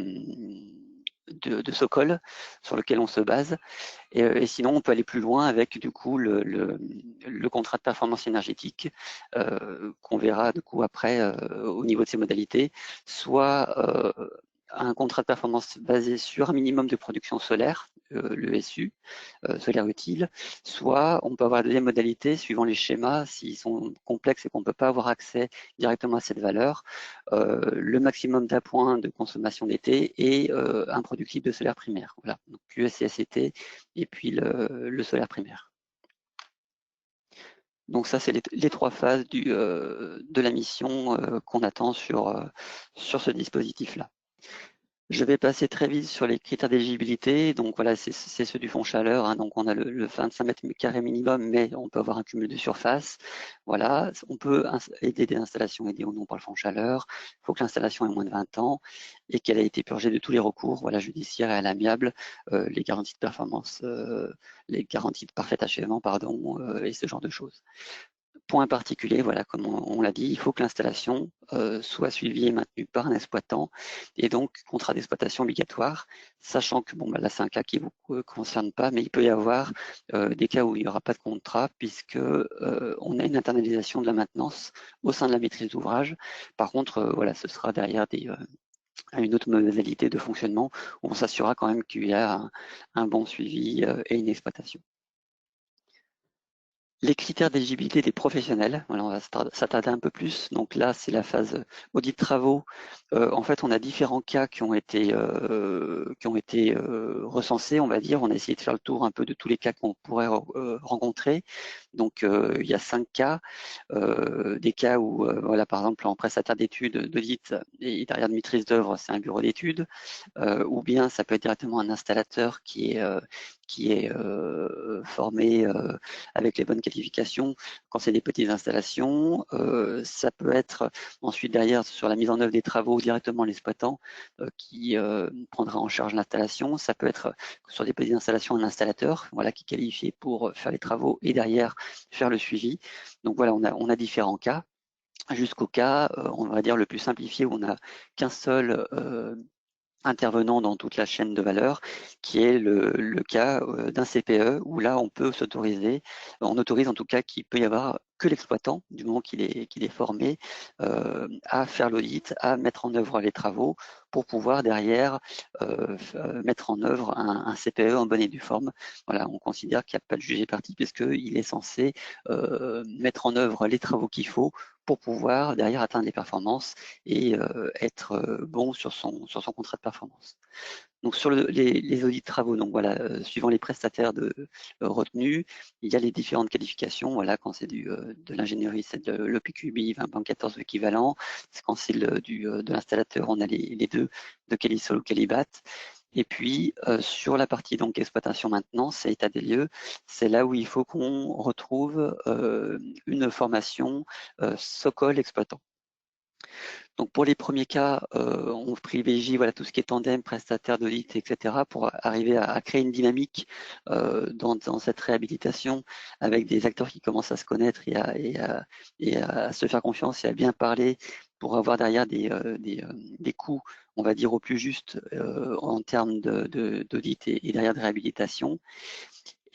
Sokol sur lequel on se base. Et sinon, on peut aller plus loin avec du coup le contrat de performance énergétique qu'on verra du coup après au niveau de ses modalités, soit un contrat de performance basé sur un minimum de production solaire, le SU, solaire utile, soit on peut avoir la deuxième modalité suivant les schémas, s'ils sont complexes et qu'on ne peut pas avoir accès directement à cette valeur, le maximum d'appoint de consommation d'été et un productif de solaire primaire. Voilà, donc QSCST et puis le solaire primaire. Donc ça, c'est les trois phases de la mission qu'on attend sur ce dispositif-là. Je vais passer très vite sur les critères d'éligibilité. Donc voilà, c'est ceux du fonds chaleur. Hein. Donc on a le 25 mètres carrés minimum, mais on peut avoir un cumul de surface. Voilà, on peut aider des installations aidées ou non par le fonds chaleur. Il faut que l'installation ait moins de 20 ans et qu'elle ait été purgée de tous les recours, voilà, judiciaires et à l'amiable, les garanties de performance, les garanties de parfait achèvement, pardon, et ce genre de choses. Point particulier, voilà, comme on l'a dit, il faut que l'installation soit suivie et maintenue par un exploitant et donc contrat d'exploitation obligatoire, sachant que bon, bah, là c'est un cas qui ne vous concerne pas, mais il peut y avoir des cas où il n'y aura pas de contrat puisque on a une internalisation de la maintenance au sein de la maîtrise d'ouvrage. Par contre, voilà, ce sera derrière une autre modalité de fonctionnement où on s'assurera quand même qu'il y a un bon suivi et une exploitation. Les critères d'éligibilité des professionnels, voilà, on va s'attarder un peu plus. Donc là, c'est la phase audit de travaux. En fait, on a différents cas qui ont été recensés, on va dire. On a essayé de faire le tour un peu de tous les cas qu'on pourrait rencontrer. Donc, il y a 5 cas. Des cas où, voilà, par exemple, en prestataire d'études, d'audit et derrière de maîtrise d'œuvre, c'est un bureau d'études. Ou bien ça peut être directement un installateur qui est formé avec les bonnes qualifications quand c'est des petites installations. Ça peut être ensuite derrière sur la mise en œuvre des travaux directement l'exploitant qui prendra en charge l'installation. Ça peut être sur des petites installations un installateur voilà, qui est qualifié pour faire les travaux et derrière faire le suivi. Donc voilà, on a différents cas jusqu'au cas, on va dire, le plus simplifié où on n'a qu'un seul intervenant dans toute la chaîne de valeur, qui est le cas d'un CPE, où là, on peut s'autoriser, on autorise en tout cas qu'il peut y avoir que l'exploitant, du moment qu'il est formé, à faire l'audit, à mettre en œuvre les travaux, pour pouvoir derrière mettre en œuvre un CPE en bonne et due forme. Voilà, on considère qu'il n'y a pas de jugé parti, puisqu'il est censé mettre en œuvre les travaux qu'il faut pour pouvoir derrière atteindre les performances et être bon sur son contrat de performance. Donc sur les audits de travaux, donc voilà, suivant les prestataires retenus, il y a les différentes qualifications. Voilà, quand c'est de l'ingénierie, c'est de l'OPQB 20.14 équivalent. Quand c'est de l'installateur, on a les deux de Calisol ou Calibat. Et puis sur la partie donc exploitation maintenance et état des lieux, c'est là où il faut qu'on retrouve une formation Sokol exploitant. Donc pour les premiers cas, on privilégie voilà, tout ce qui est tandem, prestataire d'audit, etc. pour arriver à créer une dynamique dans cette réhabilitation avec des acteurs qui commencent à se connaître et à se faire confiance et à bien parler pour avoir derrière des coûts, on va dire, au plus juste en termes d'audit et derrière de réhabilitation.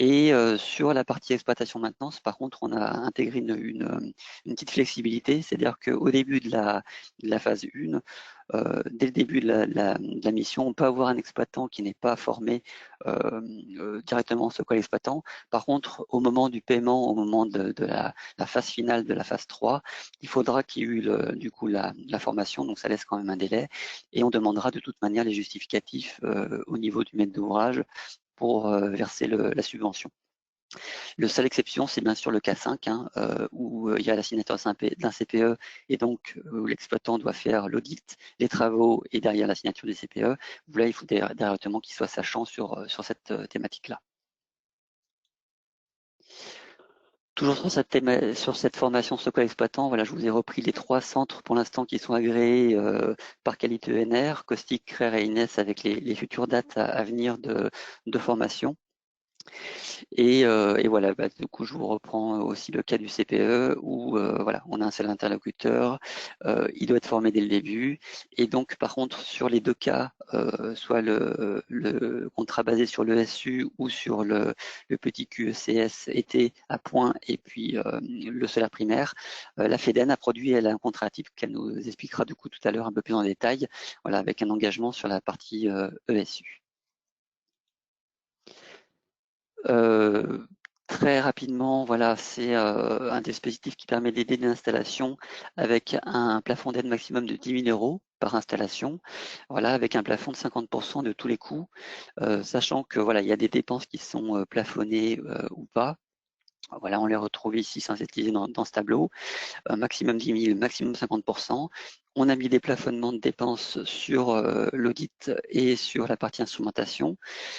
Et sur la partie exploitation maintenance, par contre, on a intégré une petite flexibilité, c'est-à-dire qu'au début de la phase 1, dès le début de la mission, on peut avoir un exploitant qui n'est pas formé directement ce qu'est l'exploitant. Par contre, au moment du paiement, au moment de la phase finale de la phase 3, il faudra qu'il y ait eu du coup la formation, donc ça laisse quand même un délai, et on demandera de toute manière les justificatifs au niveau du maître d'ouvrage pour verser la subvention. Le seule exception, c'est bien sûr le cas 5, hein, où il y a la signature d'un CPE et donc où l'exploitant doit faire l'audit, les travaux et derrière la signature du CPE. Là, il faut directement qu'il soit sachant sur cette thématique-là. Toujours sur cette formation Socol Exploitant, voilà, je vous ai repris les 3 centres pour l'instant qui sont agréés par qualité ENR, Caustic, CRER et INES avec les futures dates à venir de formation. Et voilà, du coup, je vous reprends aussi le cas du CPE où voilà, on a un seul interlocuteur, il doit être formé dès le début. Et donc, par contre, sur les 2 cas, soit le contrat basé sur le SU ou sur le petit QECS été à point et puis le solaire primaire, la FEDEN a produit elle un contrat type qu'elle nous expliquera du coup tout à l'heure un peu plus en détail, voilà, avec un engagement sur la partie ESU. Très rapidement, voilà, c'est un dispositif qui permet d'aider l'installation avec un plafond d'aide maximum de 10 000 € par installation, voilà, avec un plafond de 50% de tous les coûts, sachant que voilà, il y a des dépenses qui sont plafonnées ou pas. Voilà, on les retrouve ici synthétisées dans ce tableau. Maximum 10 000, maximum 50%. On a mis des plafonnements de dépenses sur l'audit et sur la partie instrumentation.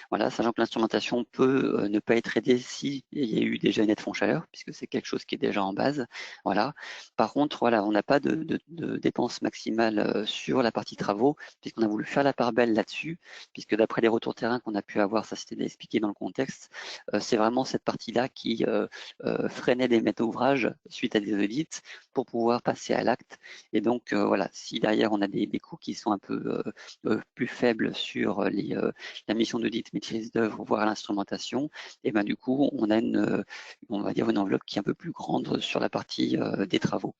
Voilà, sachant que l'instrumentation peut ne pas être aidée si il y a eu déjà une aide fonds chaleur, puisque c'est quelque chose qui est déjà en base. Voilà. Par contre, voilà, on n'a pas de dépenses maximales sur la partie travaux, puisqu'on a voulu faire la part belle là-dessus, puisque d'après les retours terrain qu'on a pu avoir, ça c'était expliqué dans le contexte, c'est vraiment cette partie-là qui freinait des maîtres d'ouvrage suite à des audits pour pouvoir passer à l'acte. Et donc, voilà, si derrière on a des coûts qui sont un peu plus faibles sur la mission d'audit maîtrise d'œuvre, voire l'instrumentation, et ben du coup, on a on va dire une enveloppe qui est un peu plus grande sur la partie des travaux.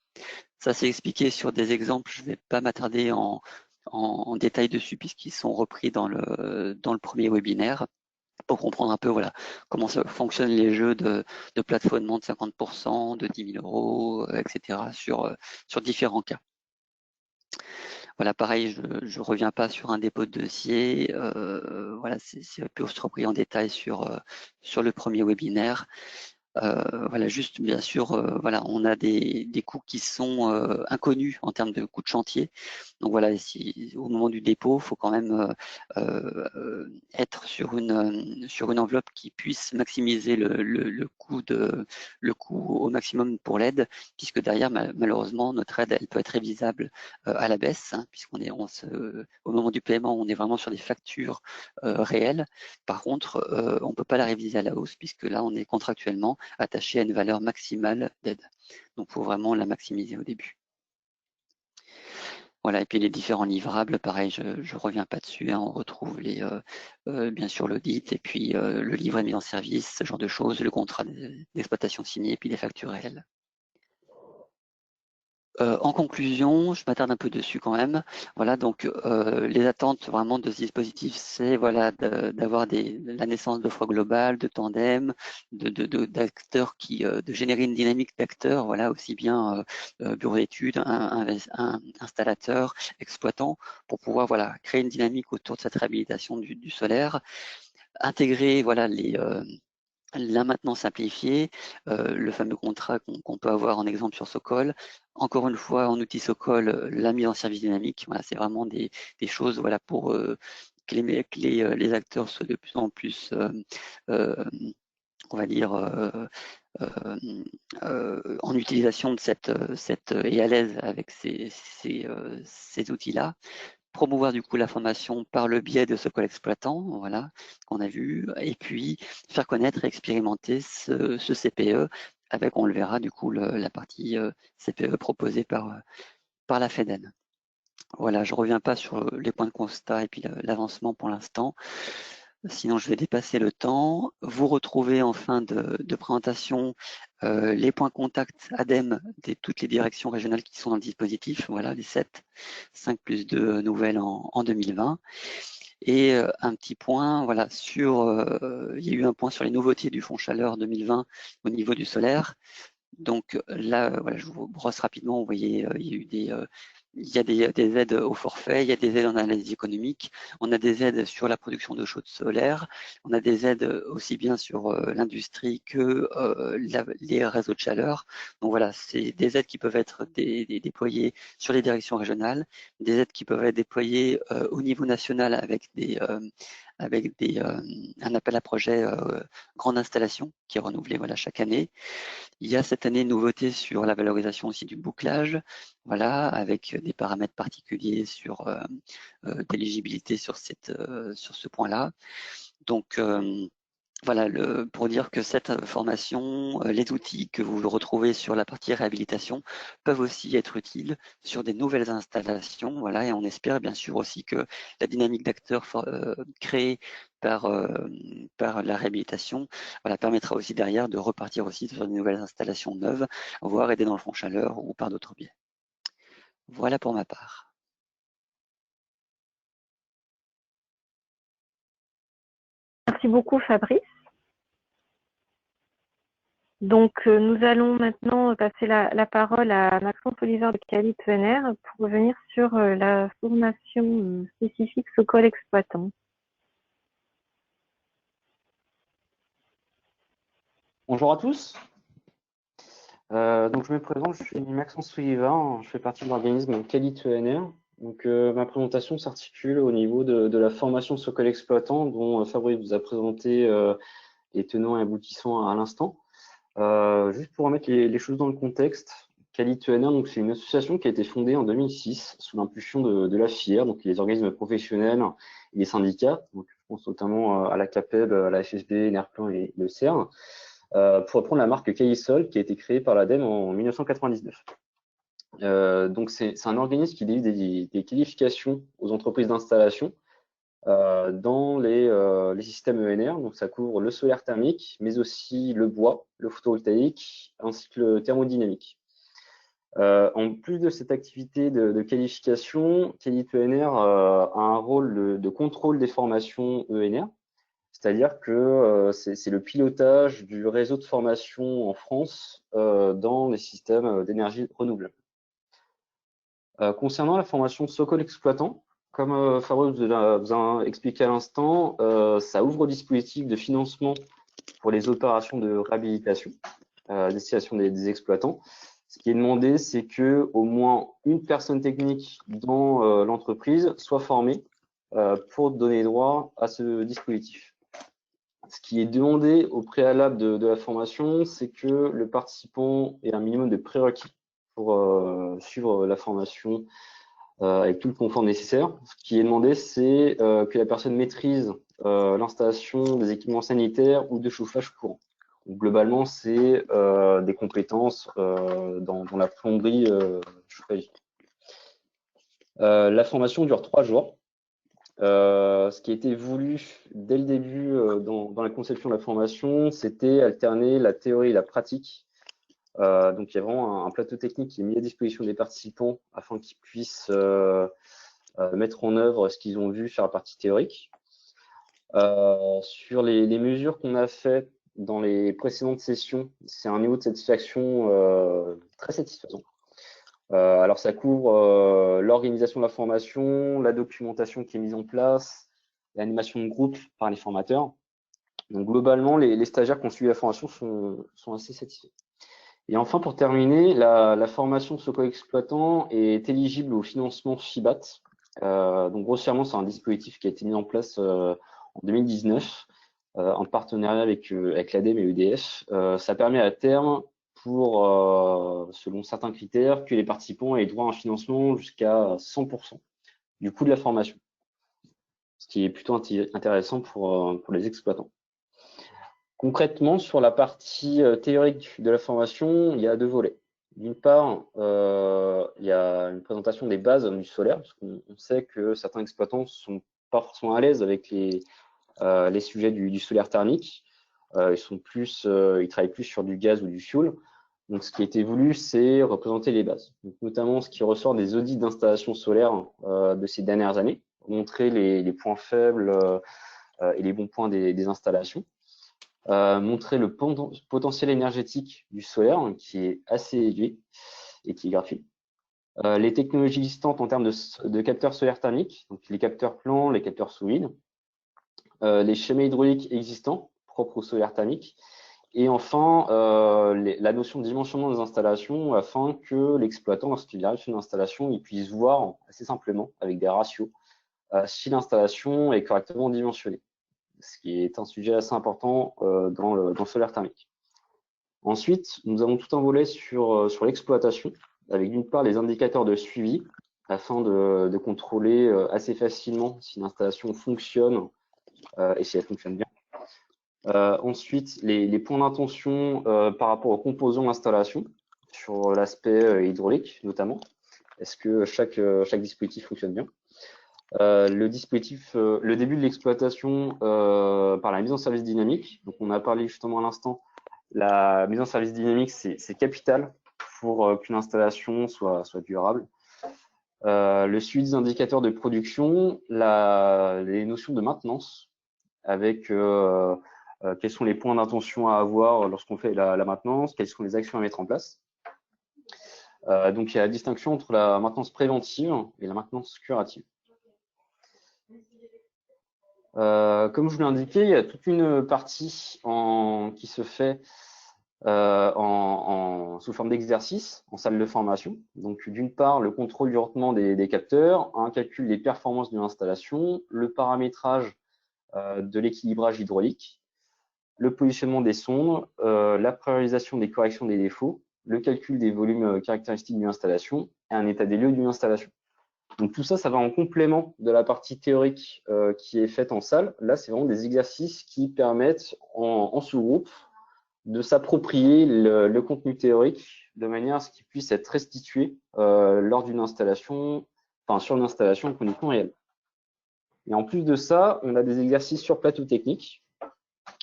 Ça, c'est expliqué sur des exemples. Je ne vais pas m'attarder en détail dessus puisqu'ils sont repris dans le premier webinaire pour comprendre un peu voilà comment ça fonctionnent les jeux de plafonnement de 50%, de 10 000 €, etc. sur différents cas. Voilà, pareil, je ne reviens pas sur un dépôt de dossier. Voilà, c'est plus repris en détail sur le premier webinaire. Voilà, juste bien sûr, voilà, on a des coûts qui sont inconnus en termes de coûts de chantier. Donc voilà, au moment du dépôt, il faut quand même être sur une enveloppe qui puisse maximiser le coût au maximum pour l'aide, puisque derrière, malheureusement, notre aide, elle peut être révisable à la baisse, hein, au moment du paiement, on est vraiment sur des factures réelles. Par contre, on ne peut pas la réviser à la hausse, puisque là, on est contractuellement attaché à une valeur maximale d'aide. Donc, il faut vraiment la maximiser au début. Voilà, et puis les différents livrables, pareil, je ne reviens pas dessus, hein, on retrouve bien sûr l'audit, et puis le livret mis en service, ce genre de choses, le contrat d'exploitation signé, et puis les factures réelles. En conclusion, je m'attarde un peu dessus quand même. Voilà, donc les attentes vraiment de ce dispositif, c'est voilà d'avoir la naissance d'offres globales, de tandem, d'acteurs de générer une dynamique d'acteurs, voilà, aussi bien bureau d'études, installateur, exploitant, pour pouvoir voilà créer une dynamique autour de cette réhabilitation du solaire, intégrer voilà la maintenance simplifiée, le fameux contrat qu'on peut avoir en exemple sur Socol. Encore une fois, en outil Socol, la mise en service dynamique. Voilà, c'est vraiment des choses voilà, pour que les acteurs soient de plus en plus, on va dire, en utilisation de et à l'aise avec ces outils-là. Promouvoir du coup la formation par le biais de Socol Exploitant, voilà, qu'on a vu, et puis faire connaître et expérimenter ce CPE avec, on le verra du coup, la partie CPE proposée par la FEDEN. Voilà, je ne reviens pas sur les points de constat et puis l'avancement pour l'instant. Sinon, je vais dépasser le temps. Vous retrouvez en fin de présentation les points contact ADEME de toutes les directions régionales qui sont dans le dispositif. Voilà, les 7, 5 plus 2 nouvelles en 2020. Et un petit point, voilà, il y a eu un point sur les nouveautés du fonds chaleur 2020 au niveau du solaire. Donc là, voilà, je vous brosse rapidement. Vous voyez, il y a eu il y a des aides au forfait, il y a des aides en analyse économique, on a des aides sur la production de chaudes solaires, on a des aides aussi bien sur l'industrie que les réseaux de chaleur. Donc voilà, c'est des aides qui peuvent être déployées sur les directions régionales, des aides qui peuvent être déployées au niveau national avec un appel à projet grande installation qui est renouvelé voilà, chaque année. Il y a cette année une nouveauté sur la valorisation aussi du bouclage, voilà, avec des paramètres particuliers sur d'éligibilité sur ce point-là. Donc voilà, pour dire que cette formation, les outils que vous retrouvez sur la partie réhabilitation peuvent aussi être utiles sur des nouvelles installations. Voilà, et on espère bien sûr aussi que la dynamique d'acteurs créée par la réhabilitation, voilà, permettra aussi derrière de repartir aussi sur de nouvelles installations neuves, voire aider dans le fond chaleur ou par d'autres biais. Voilà pour ma part. Merci beaucoup, Fabrice. Donc, nous allons maintenant passer la parole à Maxence Oliver de Qualit ENR pour revenir sur la formation spécifique Socol exploitant. Bonjour à tous. Donc je me présente, je suis Maxence Oliver, je fais partie de l'organisme Qualit ENR. Donc ma présentation s'articule au niveau de la formation Socol exploitant dont Fabrice vous a présenté les tenants et aboutissants à l'instant. Juste pour remettre les choses dans le contexte, Qualit ENR, donc c'est une association qui a été fondée en 2006 sous l'impulsion de la FIR, donc les organismes professionnels et les syndicats. Donc je pense notamment à la CAPEB, à la FFB, Enerplan et le CERN. Pour reprendre la marque Qualisol qui a été créée par l'ADEME en 1999. Donc c'est un organisme qui délivre des qualifications aux entreprises d'installation dans les systèmes ENR. Donc ça couvre le solaire thermique, mais aussi le bois, le photovoltaïque, ainsi que le thermodynamique. En plus de cette activité de qualification, Qualit ENR a un rôle de contrôle des formations ENR. C'est-à-dire que c'est le pilotage du réseau de formation en France dans les systèmes d'énergie renouvelable. Concernant la formation Socol exploitant, comme Fabrice vous a expliqué à l'instant, ça ouvre au dispositif de financement pour les opérations de réhabilitation à destination des exploitants. Ce qui est demandé, c'est que au moins une personne technique dans l'entreprise soit formée pour donner droit à ce dispositif. Ce qui est demandé au préalable de la formation, c'est que le participant ait un minimum de prérequis pour suivre la formation avec tout le confort nécessaire. Ce qui est demandé, c'est que la personne maîtrise l'installation des équipements sanitaires ou de chauffage courant. Donc, globalement, c'est des compétences dans la plomberie chauffage. La formation dure 3 jours. Ce qui a été voulu dès le début dans la conception de la formation, c'était alterner la théorie et la pratique. Donc il y a vraiment un plateau technique qui est mis à disposition des participants afin qu'ils puissent mettre en œuvre ce qu'ils ont vu sur la partie théorique. Sur les mesures qu'on a faites dans les précédentes sessions, c'est un niveau de satisfaction très satisfaisant. Alors ça couvre l'organisation de la formation, la documentation qui est mise en place, l'animation de groupe par les formateurs. Donc globalement, les stagiaires qui ont suivi la formation sont assez satisfaits. Et enfin, pour terminer, la formation Socol exploitant est éligible au financement FIBAT. Donc grossièrement, c'est un dispositif qui a été mis en place en 2019 en partenariat avec l'ADEME et EDF. Ça permet à terme pour, selon certains critères, que les participants aient droit à un financement jusqu'à 100% du coût de la formation, ce qui est plutôt intéressant pour les exploitants. Concrètement, sur la partie théorique de la formation, il y a 2 volets. D'une part, il y a une présentation des bases du solaire, parce qu'on sait que certains exploitants ne sont pas forcément à l'aise avec les sujets du solaire thermique. Ils travaillent plus sur du gaz ou du fioul. Donc, ce qui a été voulu, c'est représenter les bases. Donc, notamment, ce qui ressort des audits d'installation solaire de ces dernières années, montrer les points faibles et les bons points des installations, montrer le potentiel énergétique du solaire, qui est assez élevé et qui est graphique. Les technologies existantes en termes de capteurs solaires thermiques, donc les capteurs plans, les capteurs sous-vide, les schémas hydrauliques existants propres au solaire thermique, et enfin la notion de dimensionnement des installations afin que l'exploitant, lorsqu'il arrive sur une installation, il puisse voir assez simplement avec des ratios si l'installation est correctement dimensionnée, ce qui est un sujet assez important dans le solaire thermique. Ensuite, nous avons tout un volet sur l'exploitation, avec d'une part les indicateurs de suivi, afin de contrôler assez facilement si l'installation fonctionne et si elle fonctionne bien. Ensuite, les points d'intention par rapport aux composants d'installation, sur l'aspect hydraulique notamment. Est-ce que chaque dispositif fonctionne bien? Le début de l'exploitation par la mise en service dynamique. Donc, on a parlé justement à l'instant, la mise en service dynamique, c'est capital pour qu'une installation soit durable. Le suivi des indicateurs de production, les notions de maintenance, avec quels sont les points d'intention à avoir lorsqu'on fait la maintenance, quelles sont les actions à mettre en place. Donc, il y a la distinction entre la maintenance préventive et la maintenance curative. Comme je vous l'ai indiqué, il y a toute une partie qui se fait sous forme d'exercice en salle de formation. Donc, d'une part, le contrôle du rendement des capteurs, un calcul des performances de l'installation, le paramétrage de l'équilibrage hydraulique, le positionnement des sondes, la priorisation des corrections des défauts, le calcul des volumes caractéristiques d'une installation et un état des lieux d'une installation. Donc tout ça, ça va en complément de la partie théorique qui est faite en salle. Là, c'est vraiment des exercices qui permettent en sous-groupe de s'approprier le contenu théorique de manière à ce qu'il puisse être restitué lors d'une installation, enfin sur une installation en conditions réelles. Et en plus de ça, on a des exercices sur plateau technique,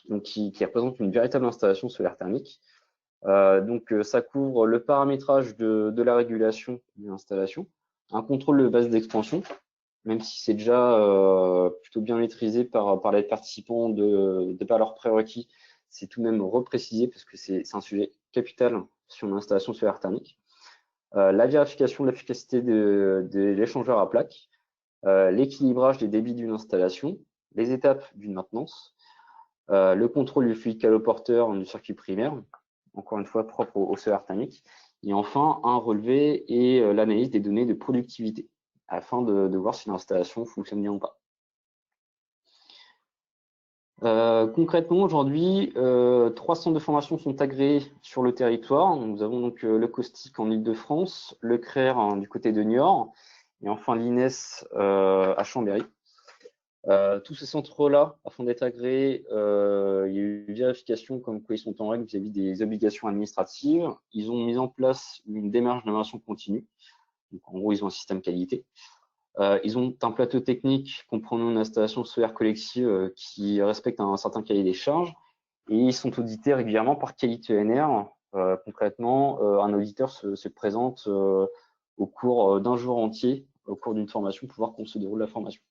donc qui représentent une véritable installation solaire thermique. Donc ça couvre le paramétrage de la régulation d'une installation, un contrôle de base d'expansion, même si c'est déjà plutôt bien maîtrisé par les participants de par leurs prérequis, c'est tout de même reprécisé parce que c'est un sujet capital sur une installation solaire thermique. La vérification de l'efficacité de l'échangeur à plaques, l'équilibrage des débits d'une installation, les étapes d'une maintenance, le contrôle du fluide caloporteur du circuit primaire, encore une fois propre au solaire thermique, et enfin un relevé et l'analyse des données de productivité afin de voir si l'installation fonctionne bien ou pas. Concrètement, aujourd'hui, 3 centres de formation sont agréés sur le territoire. Nous avons donc le COSTIC en Ile-de-France, le CRER du côté de Niort, et enfin l'INES à Chambéry. Tous ces centres-là, afin d'être agréés, il y a eu une vérification comme quoi ils sont en règle vis-à-vis des obligations administratives. Ils ont mis en place une démarche d'amélioration continue. Donc, en gros, ils ont un système qualité. Ils ont un plateau technique comprenant une installation solaire collective qui respecte un certain cahier des charges. Et ils sont audités régulièrement par Qualité ENR. Concrètement, un auditeur se présente au cours d'un jour entier, au cours d'une formation, pour voir comment se déroule la formation.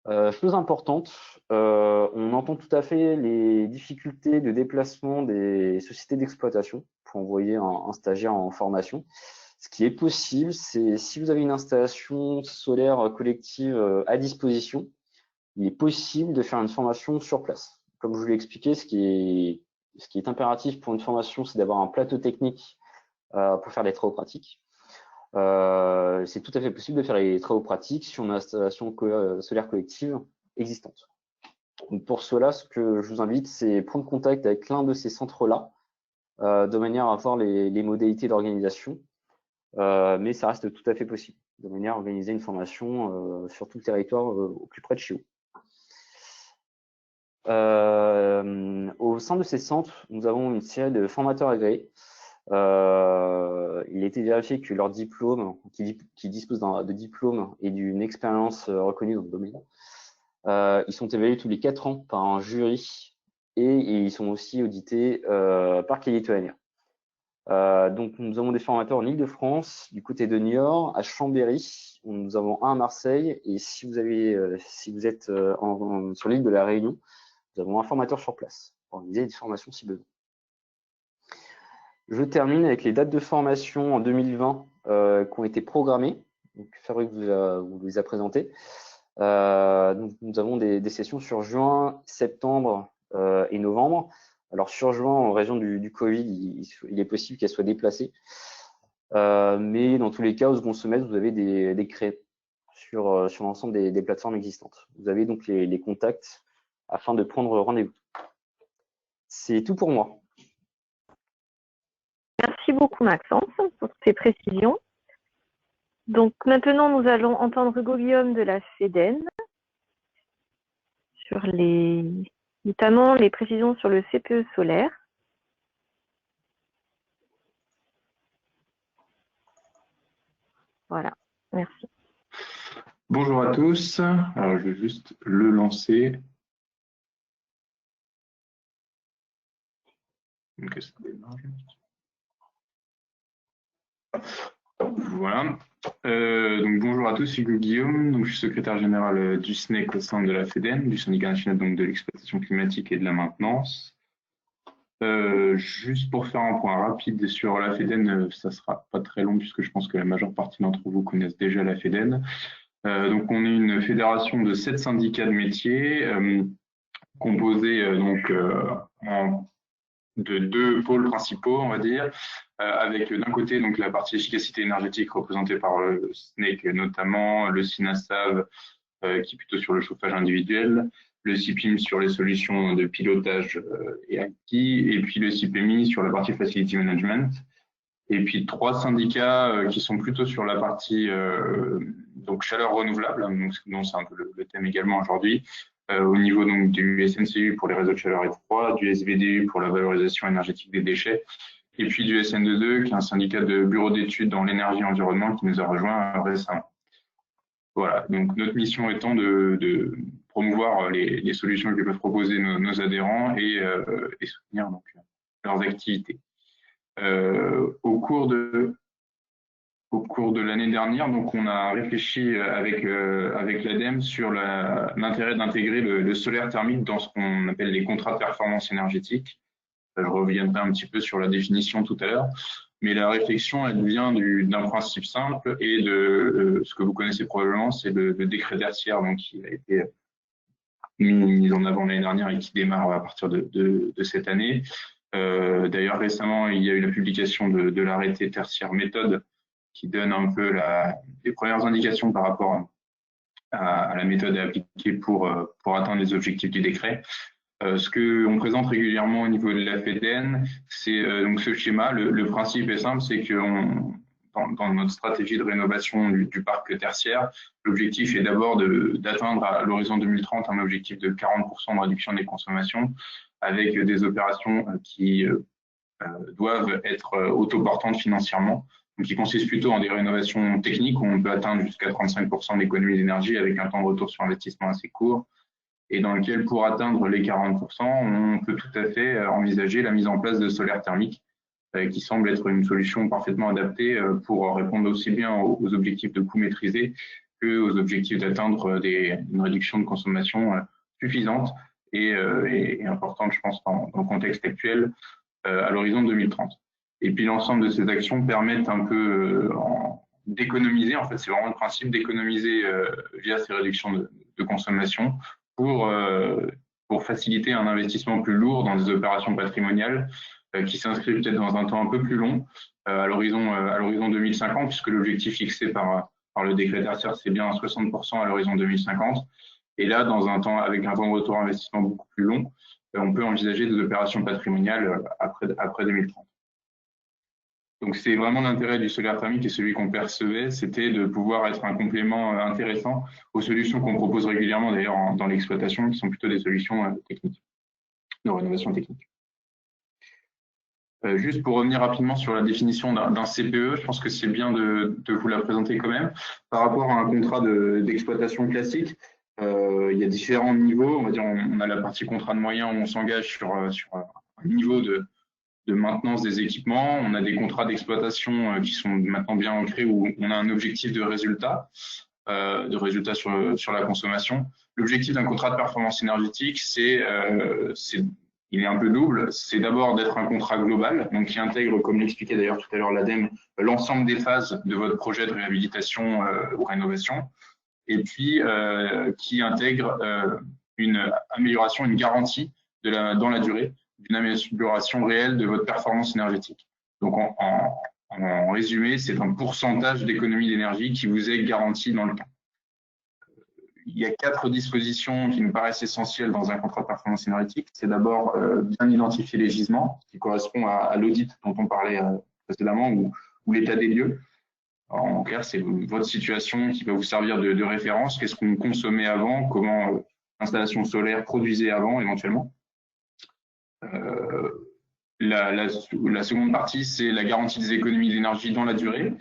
Chose importante, on entend tout à fait les difficultés de déplacement des sociétés d'exploitation pour envoyer un stagiaire en formation. Ce qui est possible, c'est si vous avez une installation solaire collective à disposition, il est possible de faire une formation sur place. Comme je vous l'ai expliqué, ce qui est impératif pour une formation, c'est d'avoir un plateau technique pour faire les travaux pratiques. C'est tout à fait possible de faire les travaux pratiques sur une installation solaire collective existante. Donc pour cela, ce que je vous invite, c'est prendre contact avec l'un de ces centres-là, de manière à voir les modalités d'organisation. Mais ça reste tout à fait possible, de manière à organiser une formation sur tout le territoire au plus près de chez vous. Au sein de ces centres, nous avons une série de formateurs agréés. Il a été vérifié que leur diplôme, qui dispose de diplôme et d'une expérience reconnue dans le domaine, ils sont évalués tous les 4 ans par un jury et ils sont aussi audités par Qualité ENR. Donc nous avons des formateurs en Ile-de-France, du côté de Niort, à Chambéry, nous avons un à Marseille, et si vous êtes sur l'île de la Réunion, nous avons un formateur sur place pour organiser des formations si besoin. Je termine avec les dates de formation en 2020 qui ont été programmées. Donc, Fabrice vous les a présentées. Nous avons des sessions sur juin, septembre et novembre. Alors sur juin, en raison du Covid, il est possible qu'elle soit déplacée. Mais dans tous les cas, au second semestre, vous avez des créés sur l'ensemble des plateformes existantes. Vous avez donc les contacts afin de prendre rendez-vous. C'est tout pour moi. Merci beaucoup Maxence pour ces précisions. Donc maintenant, nous allons entendre Hugo Guillaume de la FEDEN sur notamment les précisions sur le CPE solaire. Voilà, merci. Bonjour à tous. Alors, je vais juste le lancer. Donc, ça démarre. Voilà. Donc, bonjour à tous, je suis Hugo Guillaume. Donc, je suis secrétaire général du SNEC au sein de la FEDEN, du syndicat national donc, de l'exploitation climatique et de la maintenance. Juste pour faire un point rapide sur la FEDEN, ça sera pas très long puisque je pense que la majeure partie d'entre vous connaissent déjà la FEDEN. Donc, on est une fédération de 7 syndicats de métiers composés de 2 pôles principaux, on va dire, avec d'un côté donc la partie efficacité énergétique représentée par le SNEC, notamment le SINASAV qui est plutôt sur le chauffage individuel, le CIPIM sur les solutions de pilotage et IT, et puis le CIPMI sur la partie facility management. Et puis 3 syndicats qui sont plutôt sur la partie donc chaleur renouvelable, dont c'est un peu le thème également aujourd'hui, au niveau donc du SNCU pour les réseaux de chaleur et de froid, du SVDU pour la valorisation énergétique des déchets, et puis du SN22 qui est un syndicat de bureaux d'études dans l'énergie et l'environnement qui nous a rejoint récemment. Voilà, donc notre mission étant de promouvoir les solutions que peuvent proposer nos adhérents et soutenir donc leurs activités. Au cours de l'année dernière, donc on a réfléchi avec l'ADEME sur l'intérêt d'intégrer le solaire thermique dans ce qu'on appelle les contrats de performance énergétique. Je reviendrai un petit peu sur la définition tout à l'heure, mais la réflexion, elle vient d'un principe simple et de ce que vous connaissez probablement, c'est le décret tertiaire, donc qui a été mis en avant l'année dernière et qui démarre à partir de cette année. D'ailleurs, récemment, il y a eu la publication de l'arrêté tertiaire méthode qui donne un peu les premières indications par rapport à la méthode à appliquer pour atteindre les objectifs du décret. Ce qu'on présente régulièrement au niveau de la FEDEN, c'est donc ce schéma. Le principe est simple, c'est que dans notre stratégie de rénovation du parc tertiaire, l'objectif est d'abord d'atteindre à l'horizon 2030 un objectif de 40% de réduction des consommations avec des opérations qui doivent être autoportantes financièrement, donc qui consistent plutôt en des rénovations techniques où on peut atteindre jusqu'à 35% d'économie d'énergie avec un temps de retour sur investissement assez court, et dans lequel, pour atteindre les 40%, on peut tout à fait envisager la mise en place de solaire thermique, qui semble être une solution parfaitement adaptée pour répondre aussi bien aux objectifs de coût maîtrisés qu'aux objectifs d'atteindre une réduction de consommation suffisante et importante, je pense, dans le contexte actuel, à l'horizon 2030. Et puis l'ensemble de ces actions permettent un peu d'économiser, en fait c'est vraiment le principe d'économiser via ces réductions de consommation pour faciliter un investissement plus lourd dans des opérations patrimoniales qui s'inscrivent peut-être dans un temps un peu plus long, à l'horizon 2050, puisque l'objectif fixé par le décret tertiaire, c'est bien à 60% à l'horizon 2050. Et là, avec un temps de retour investissement beaucoup plus long, on peut envisager des opérations patrimoniales après 2030. Donc, c'est vraiment l'intérêt du solaire thermique et celui qu'on percevait, c'était de pouvoir être un complément intéressant aux solutions qu'on propose régulièrement d'ailleurs dans l'exploitation, qui sont plutôt des solutions techniques, de rénovation technique. Juste pour revenir rapidement sur la définition d'un CPE, je pense que c'est bien de vous la présenter quand même. Par rapport à un contrat d'exploitation classique, il y a différents niveaux. On va dire, on a la partie contrat de moyens où on s'engage sur un niveau de maintenance des équipements. On a des contrats d'exploitation qui sont maintenant bien ancrés où on a un objectif de résultat sur la consommation. L'objectif d'un contrat de performance énergétique, c'est il est un peu double. C'est d'abord d'être un contrat global, donc qui intègre, comme l'expliquait d'ailleurs tout à l'heure l'ADEME, l'ensemble des phases de votre projet de réhabilitation ou rénovation, et puis qui intègre une amélioration, une garantie dans la durée d'une amélioration réelle de votre performance énergétique. Donc en résumé, c'est un pourcentage d'économie d'énergie qui vous est garanti dans le temps. Il y a 4 dispositions qui nous paraissent essentielles dans un contrat de performance énergétique. C'est d'abord bien identifier les gisements, qui correspond à l'audit dont on parlait précédemment, ou l'état des lieux. En clair, c'est votre situation qui va vous servir de référence. Qu'est-ce qu'on consommait avant? Comment l'installation solaire produisait avant, éventuellement? La seconde partie, c'est la garantie des économies d'énergie dans la durée.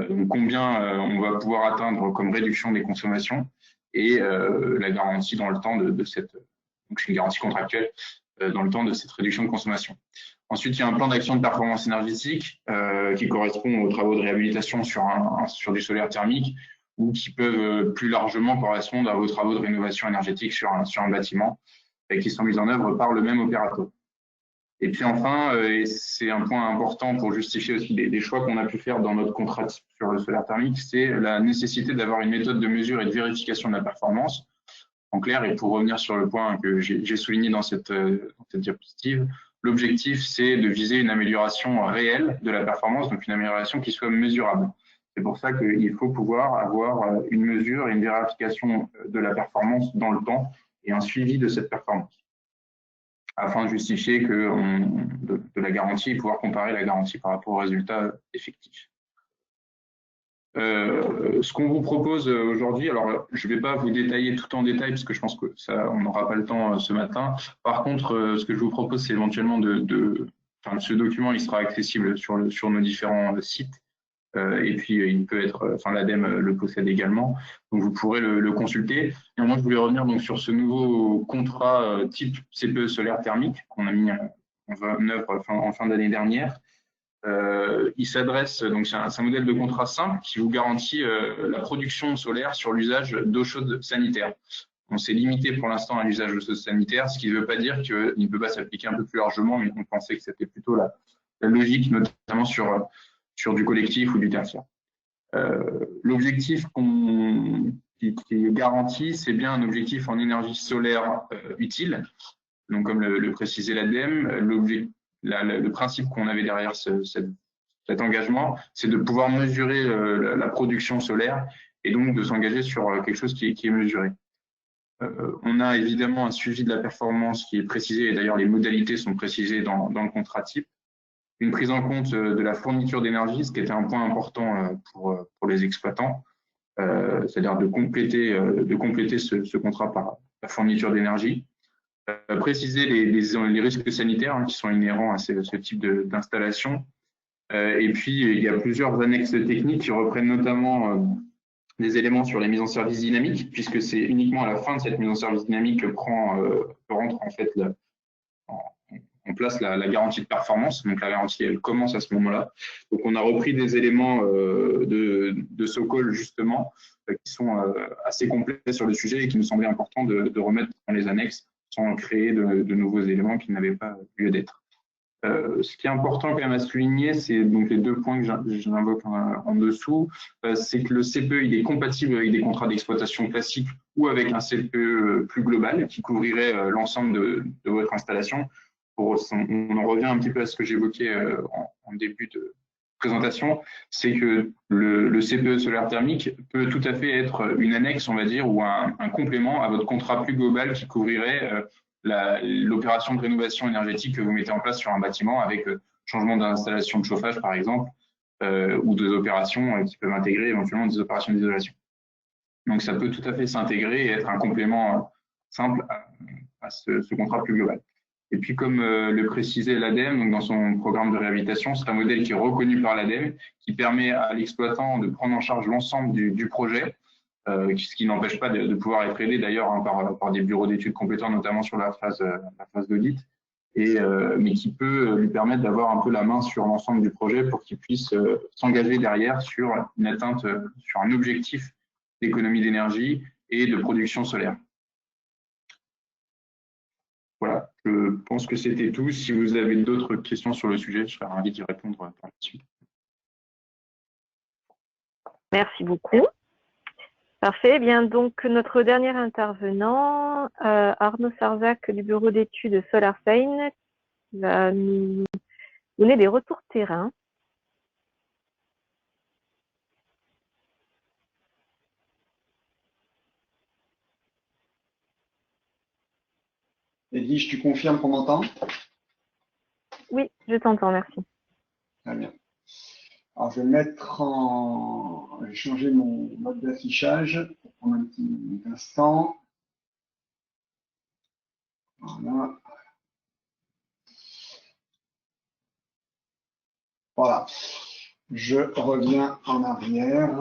Donc combien on va pouvoir atteindre comme réduction des consommations, et la garantie dans le temps de cette, donc c'est une garantie contractuelle dans le temps de cette réduction de consommation. Ensuite, il y a un plan d'action de performance énergétique qui correspond aux travaux de réhabilitation sur du solaire thermique, ou qui peuvent plus largement correspondre à vos travaux de rénovation énergétique sur un bâtiment, et qui sont mis en œuvre par le même opérateur. Et puis enfin, et c'est un point important pour justifier aussi des choix qu'on a pu faire dans notre contrat sur le solaire thermique, c'est la nécessité d'avoir une méthode de mesure et de vérification de la performance. En clair, et pour revenir sur le point que j'ai souligné dans cette diapositive, l'objectif, c'est de viser une amélioration réelle de la performance, donc une amélioration qui soit mesurable. C'est pour ça qu'il faut pouvoir avoir une mesure et une vérification de la performance dans le temps et un suivi de cette performance, afin de justifier de la garantie et pouvoir comparer la garantie par rapport aux résultats effectifs. Ce qu'on vous propose aujourd'hui, alors je ne vais pas vous détailler tout en détail parce que je pense que ça, on n'aura pas le temps ce matin. Par contre, ce que je vous propose, c'est éventuellement ce document, il sera accessible sur nos différents sites. Et puis il peut être, l'ADEME le possède également, donc vous pourrez le consulter. Et moi, je voulais revenir donc sur ce nouveau contrat type CPE solaire thermique qu'on a mis en œuvre en fin d'année dernière. Il s'adresse, donc c'est un modèle de contrat simple qui vous garantit la production solaire sur l'usage d'eau chaude sanitaire. On s'est limité pour l'instant à l'usage d'eau chaude sanitaire, ce qui ne veut pas dire qu'il ne peut pas s'appliquer un peu plus largement, mais on pensait que c'était plutôt la logique, notamment sur du collectif ou du tertiaire. L'objectif qui est garanti, c'est bien un objectif en énergie solaire utile. Donc, comme le précisait l'ADEME, le principe qu'on avait derrière cet engagement, c'est de pouvoir mesurer la production solaire et donc de s'engager sur quelque chose qui est mesuré. On a évidemment un suivi de la performance qui est précisé, et d'ailleurs les modalités sont précisées dans le contrat type. Une prise en compte de la fourniture d'énergie, ce qui était un point important pour les exploitants, c'est-à-dire de compléter ce contrat par la fourniture d'énergie. Préciser les risques sanitaires qui sont inhérents à ce type d'installation. Et puis, il y a plusieurs annexes techniques qui reprennent notamment des éléments sur les mises en service dynamiques, puisque c'est uniquement à la fin de cette mise en service dynamique que rentre en fait en place la garantie de performance. Donc la garantie, elle commence à ce moment-là. Donc on a repris des éléments de Socol justement qui sont assez complets sur le sujet et qui nous semblait important de remettre dans les annexes sans créer de nouveaux éléments qui n'avaient pas lieu d'être. Ce qui est important quand même à souligner, c'est donc les 2 points que j'invoque en dessous, c'est que le CPE il est compatible avec des contrats d'exploitation classiques ou avec un CPE plus global qui couvrirait l'ensemble de votre installation. On en revient un petit peu à ce que j'évoquais en début de présentation, c'est que le CPE solaire thermique peut tout à fait être une annexe, on va dire, ou un complément à votre contrat plus global qui couvrirait l'opération de rénovation énergétique que vous mettez en place sur un bâtiment avec changement d'installation de chauffage, par exemple, ou des opérations qui peuvent intégrer éventuellement des opérations d'isolation. Donc, ça peut tout à fait s'intégrer et être un complément simple à ce contrat plus global. Et puis, comme le précisait l'ADEME, donc dans son programme de réhabilitation, c'est un modèle qui est reconnu par l'ADEME, qui permet à l'exploitant de prendre en charge l'ensemble du projet, ce qui n'empêche pas de pouvoir être aidé d'ailleurs par des bureaux d'études compétents, notamment sur la phase d'audit, mais qui peut lui permettre d'avoir un peu la main sur l'ensemble du projet pour qu'il puisse s'engager derrière sur une atteinte, sur un objectif d'économie d'énergie et de production solaire. Voilà, Je pense que c'était tout. Si vous avez d'autres questions sur le sujet, je serais ravi d'y répondre par la suite. Merci beaucoup. Parfait. Eh bien, donc, notre dernier intervenant, Arnaud Sarzac du bureau d'études SolarSeine, va nous donner des retours terrain. Edwige, tu confirmes qu'on m'entend? Oui, je t'entends, merci. Très bien. Alors, je vais mettre en... Je vais changer mon mode d'affichage pour prendre un petit instant. Voilà. Voilà. Je reviens en arrière.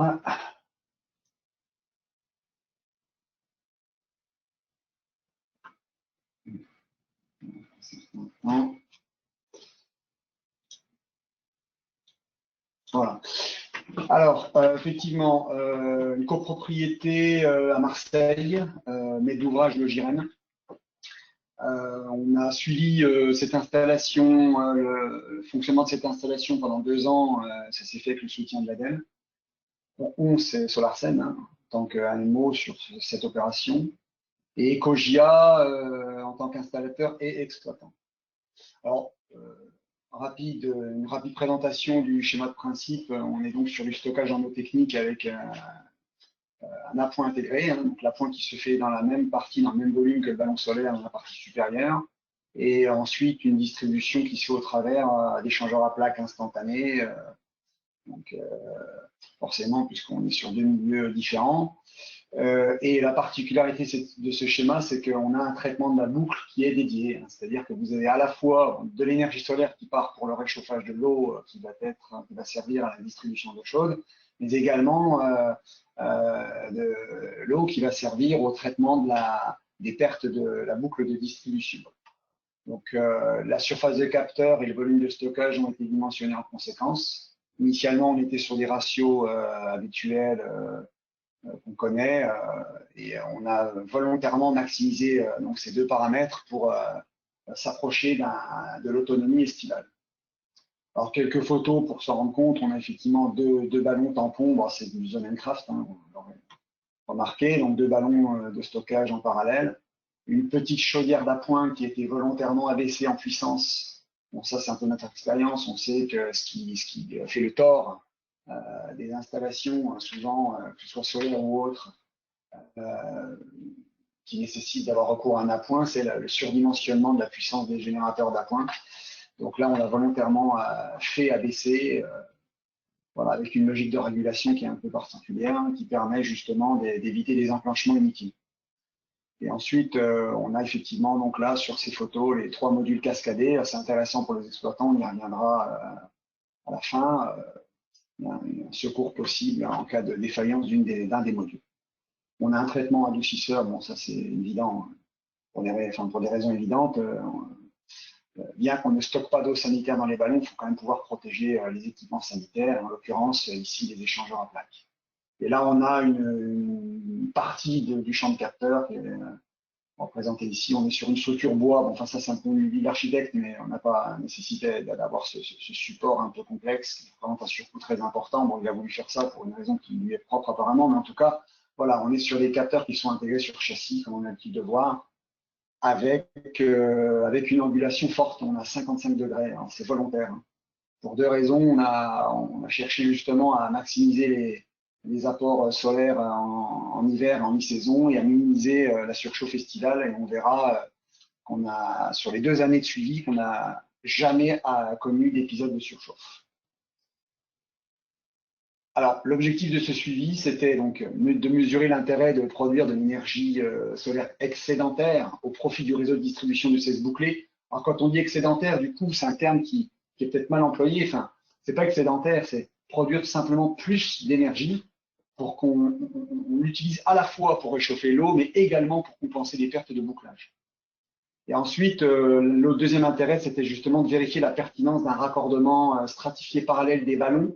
Voilà. Alors, effectivement, une copropriété à Marseille, maître d'ouvrage Le Girène. On a suivi cette installation, le fonctionnement de cette installation pendant 2 ans. Ça s'est fait avec le soutien de l'ADEME. On, c'est SolarSeine, hein, en tant qu'AMO sur cette opération. Et Ecogia en tant qu'installateur et exploitant. Alors, une rapide présentation du schéma de principe. On est donc sur du stockage en eau technique avec un appoint intégré, hein, donc l'appoint qui se fait dans la même partie, dans le même volume que le ballon solaire dans la partie supérieure, et ensuite une distribution qui se fait au travers d'échangeurs à plaques instantanés, donc forcément puisqu'on est sur 2 milieux différents. Et la particularité de ce schéma, c'est qu'on a un traitement de la boucle qui est dédié, hein, c'est-à-dire que vous avez à la fois de l'énergie solaire qui part pour le réchauffage de l'eau qui va servir à la distribution d'eau chaude, mais également de l'eau qui va servir au traitement des pertes de la boucle de distribution. Donc la surface de capteur et le volume de stockage ont été dimensionnés en conséquence. Initialement, on était sur des ratios habituels qu'on connaît et on a volontairement maximisé donc ces 2 paramètres pour s'approcher de l'autonomie estivale. Alors quelques photos pour s'en rendre compte, on a effectivement deux ballons tampons, bon, c'est du Zonecraft, hein, vous l'aurez remarqué, donc 2 ballons de stockage en parallèle, une petite chaudière d'appoint qui a été volontairement abaissée en puissance. Bon, ça c'est un peu notre expérience, on sait que ce qui fait le tort des installations, souvent, que ce soit solaire ou autre, qui nécessitent d'avoir recours à un appoint, c'est le surdimensionnement de la puissance des générateurs d'appoint. Donc là, on l'a volontairement fait abaisser, voilà, avec une logique de régulation qui est un peu particulière, qui permet justement d'éviter des enclenchements inutiles. Et ensuite, on a effectivement donc là sur ces photos les 3 modules cascadés. C'est intéressant pour les exploitants, on y reviendra à la fin. Il y a un secours possible en cas de défaillance d'un des modules. On a un traitement adoucisseur, bon ça c'est évident, pour des raisons évidentes. Bien qu'on ne stocke pas d'eau sanitaire dans les ballons, il faut quand même pouvoir protéger les équipements sanitaires, en l'occurrence ici les échangeurs à plaques. Et là, on a une partie du champ de capteur qui est représentée ici. On est sur une structure bois. Bon, enfin, ça, c'est un peu une vue d'architecte, mais on n'a pas nécessité d'avoir ce support un peu complexe qui représente un surcoût très important. Bon, il a voulu faire ça pour une raison qui lui est propre apparemment, mais en tout cas, voilà, on est sur des capteurs qui sont intégrés sur châssis, comme on a l'habitude de voir, avec une angulation forte. On a 55 degrés, hein, c'est volontaire. Hein. Pour 2 raisons, on a cherché justement à maximiser les apports solaires en hiver, en mi-saison, et à minimiser la surchauffe estivale. Et on verra qu'on a, sur les 2 années de suivi, qu'on n'a jamais connu d'épisode de surchauffe. Alors, l'objectif de ce suivi, c'était donc de mesurer l'intérêt de produire de l'énergie solaire excédentaire au profit du réseau de distribution de ces bouclés. Alors, quand on dit excédentaire, du coup, c'est un terme qui est peut-être mal employé. Enfin, c'est pas excédentaire, c'est produire simplement plus d'énergie pour qu'on l'utilise à la fois pour réchauffer l'eau, mais également pour compenser les pertes de bouclage. Et ensuite, le deuxième intérêt, c'était justement de vérifier la pertinence d'un raccordement stratifié parallèle des ballons.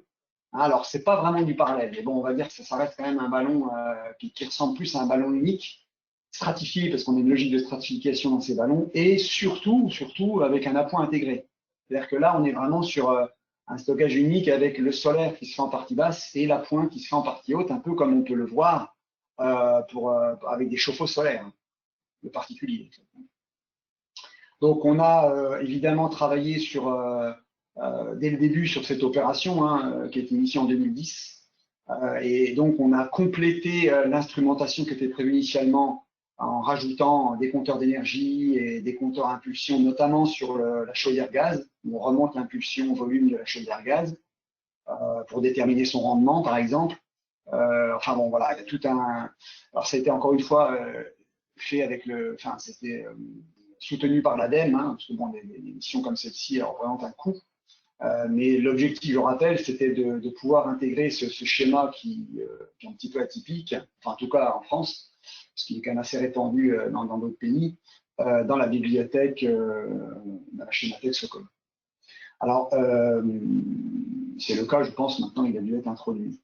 Alors, c'est pas vraiment du parallèle, mais bon, on va dire que ça reste quand même un ballon qui ressemble plus à un ballon unique, stratifié parce qu'on a une logique de stratification dans ces ballons et surtout avec un appoint intégré. C'est-à-dire que là, on est vraiment sur un stockage unique avec le solaire qui se fait en partie basse et l'appoint qui se fait en partie haute, un peu comme on peut le voir avec des chauffe-eau solaires, de particulier. Donc, on a évidemment travaillé dès le début sur cette opération qui a été initiée en 2010. Et donc, on a complété l'instrumentation qui était prévue initialement en rajoutant des compteurs d'énergie et des compteurs à impulsion, notamment sur la chaudière gaz, où on remonte l'impulsion au volume de la chaudière gaz pour déterminer son rendement, par exemple. Enfin bon, voilà, il y a tout un. Alors, ça a été encore une fois fait avec Enfin, c'était soutenu par l'ADEME, parce que bon, des missions comme celle-ci représentent un coût. Mais l'objectif, je rappelle, c'était de pouvoir intégrer ce schéma qui est un petit peu atypique, enfin en tout cas en France, ce qui est quand même assez répandu dans d'autres pays, dans la bibliothèque, dans la schémathèque Socom. Alors, c'est le cas, je pense, maintenant, il a dû être introduit.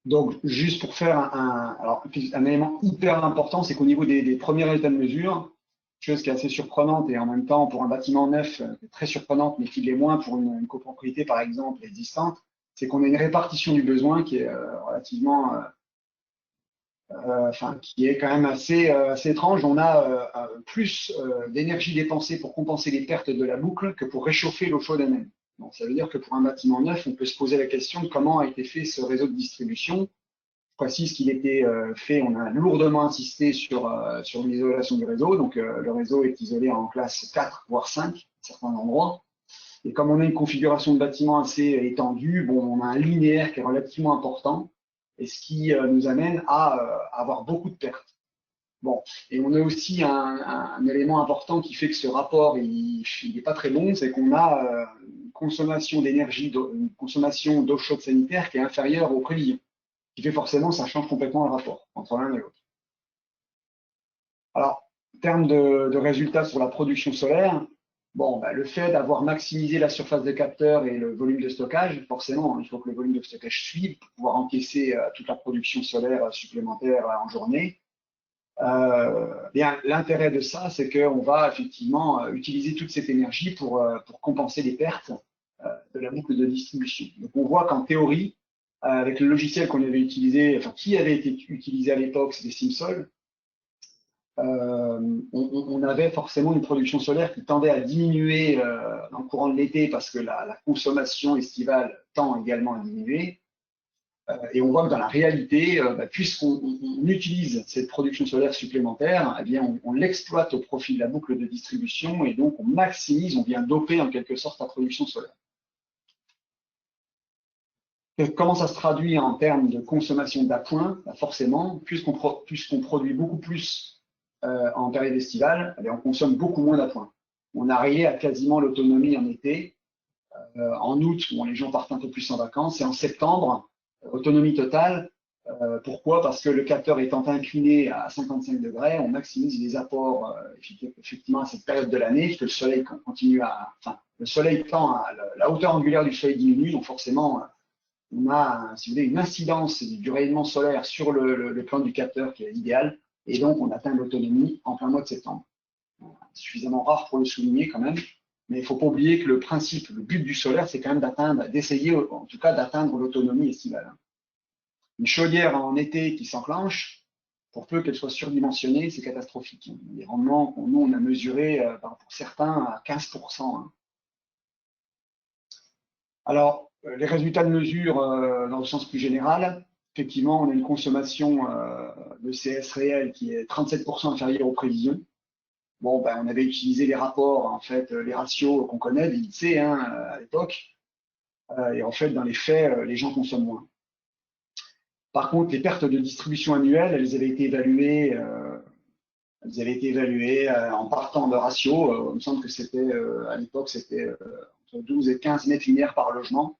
Donc, juste pour faire un élément hyper important, c'est qu'au niveau des premiers résultats de mesure, chose qui est assez surprenante et en même temps pour un bâtiment neuf très surprenante, mais qui l'est moins pour une copropriété par exemple existante, c'est qu'on a une répartition du besoin qui est relativement, qui est quand même assez étrange. On a plus d'énergie dépensée pour compenser les pertes de la boucle que pour réchauffer l'eau chaude elle-même. Bon, ça veut dire que pour un bâtiment neuf, on peut se poser la question de comment a été fait ce réseau de distribution. Je précise qu'il était fait, on a lourdement insisté sur l'isolation du réseau. Donc, le réseau est isolé en classe 4, voire 5, à certains endroits. Et comme on a une configuration de bâtiment assez étendue, bon, on a un linéaire qui est relativement important, et ce qui nous amène à avoir beaucoup de pertes. Bon, et on a aussi un élément important qui fait que ce rapport, il n'est pas très bon, c'est qu'on a une consommation d'énergie, une consommation d'eau chaude sanitaire qui est inférieure au prévision, qui fait forcément, ça change complètement le rapport entre l'un et l'autre. Alors, en termes de résultats sur la production solaire, bon, le fait d'avoir maximisé la surface de capteur et le volume de stockage, forcément, il faut que le volume de stockage suive pour pouvoir encaisser toute la production solaire supplémentaire en journée. Bien, l'intérêt de ça, c'est qu'on va effectivement utiliser toute cette énergie pour compenser les pertes de la boucle de distribution. Donc, on voit qu'en théorie, avec le logiciel qu'on avait utilisé, enfin qui avait été utilisé à l'époque, c'était SimSol, on avait forcément une production solaire qui tendait à diminuer dans le courant de l'été parce que la consommation estivale tend également à diminuer. Et on voit que dans la réalité, puisqu'on utilise cette production solaire supplémentaire, eh bien on l'exploite au profit de la boucle de distribution et donc on maximise, on vient doper en quelque sorte la production solaire. Comment ça se traduit en termes de consommation d'appoint? Forcément, puisqu'on produit beaucoup plus en période estivale, on consomme beaucoup moins d'appoint. On est arrivé à quasiment l'autonomie en été. En août, bon, les gens partent un peu plus en vacances. Et en septembre, autonomie totale. Pourquoi? Parce que le capteur étant incliné à 55 degrés, on maximise les apports effectivement à cette période de l'année, puisque le soleil continue le soleil tend à la hauteur angulaire du soleil diminue, donc forcément on a, si vous voulez, une incidence du rayonnement solaire sur le plan du capteur qui est idéal, et donc on atteint l'autonomie en plein mois de septembre. Suffisamment rare pour le souligner quand même, mais il ne faut pas oublier que le principe, le but du solaire, c'est quand même d'essayer en tout cas d'atteindre l'autonomie estivale. Une chaudière en été qui s'enclenche, pour peu qu'elle soit surdimensionnée, c'est catastrophique. Les rendements, nous, on a mesuré pour certains à 15%. Alors, les résultats de mesure dans le sens plus général, effectivement, on a une consommation de CS réel qui est 37% inférieure aux prévisions. Bon, on avait utilisé les rapports, en fait, les ratios qu'on connaît, des l'INSEE à l'époque. Et en fait, dans les faits, les gens consomment moins. Par contre, les pertes de distribution annuelles, elles avaient été évaluées en partant de ratios. Il me semble que c'était, à l'époque, c'était entre 12 et 15 mètres linéaires par logement.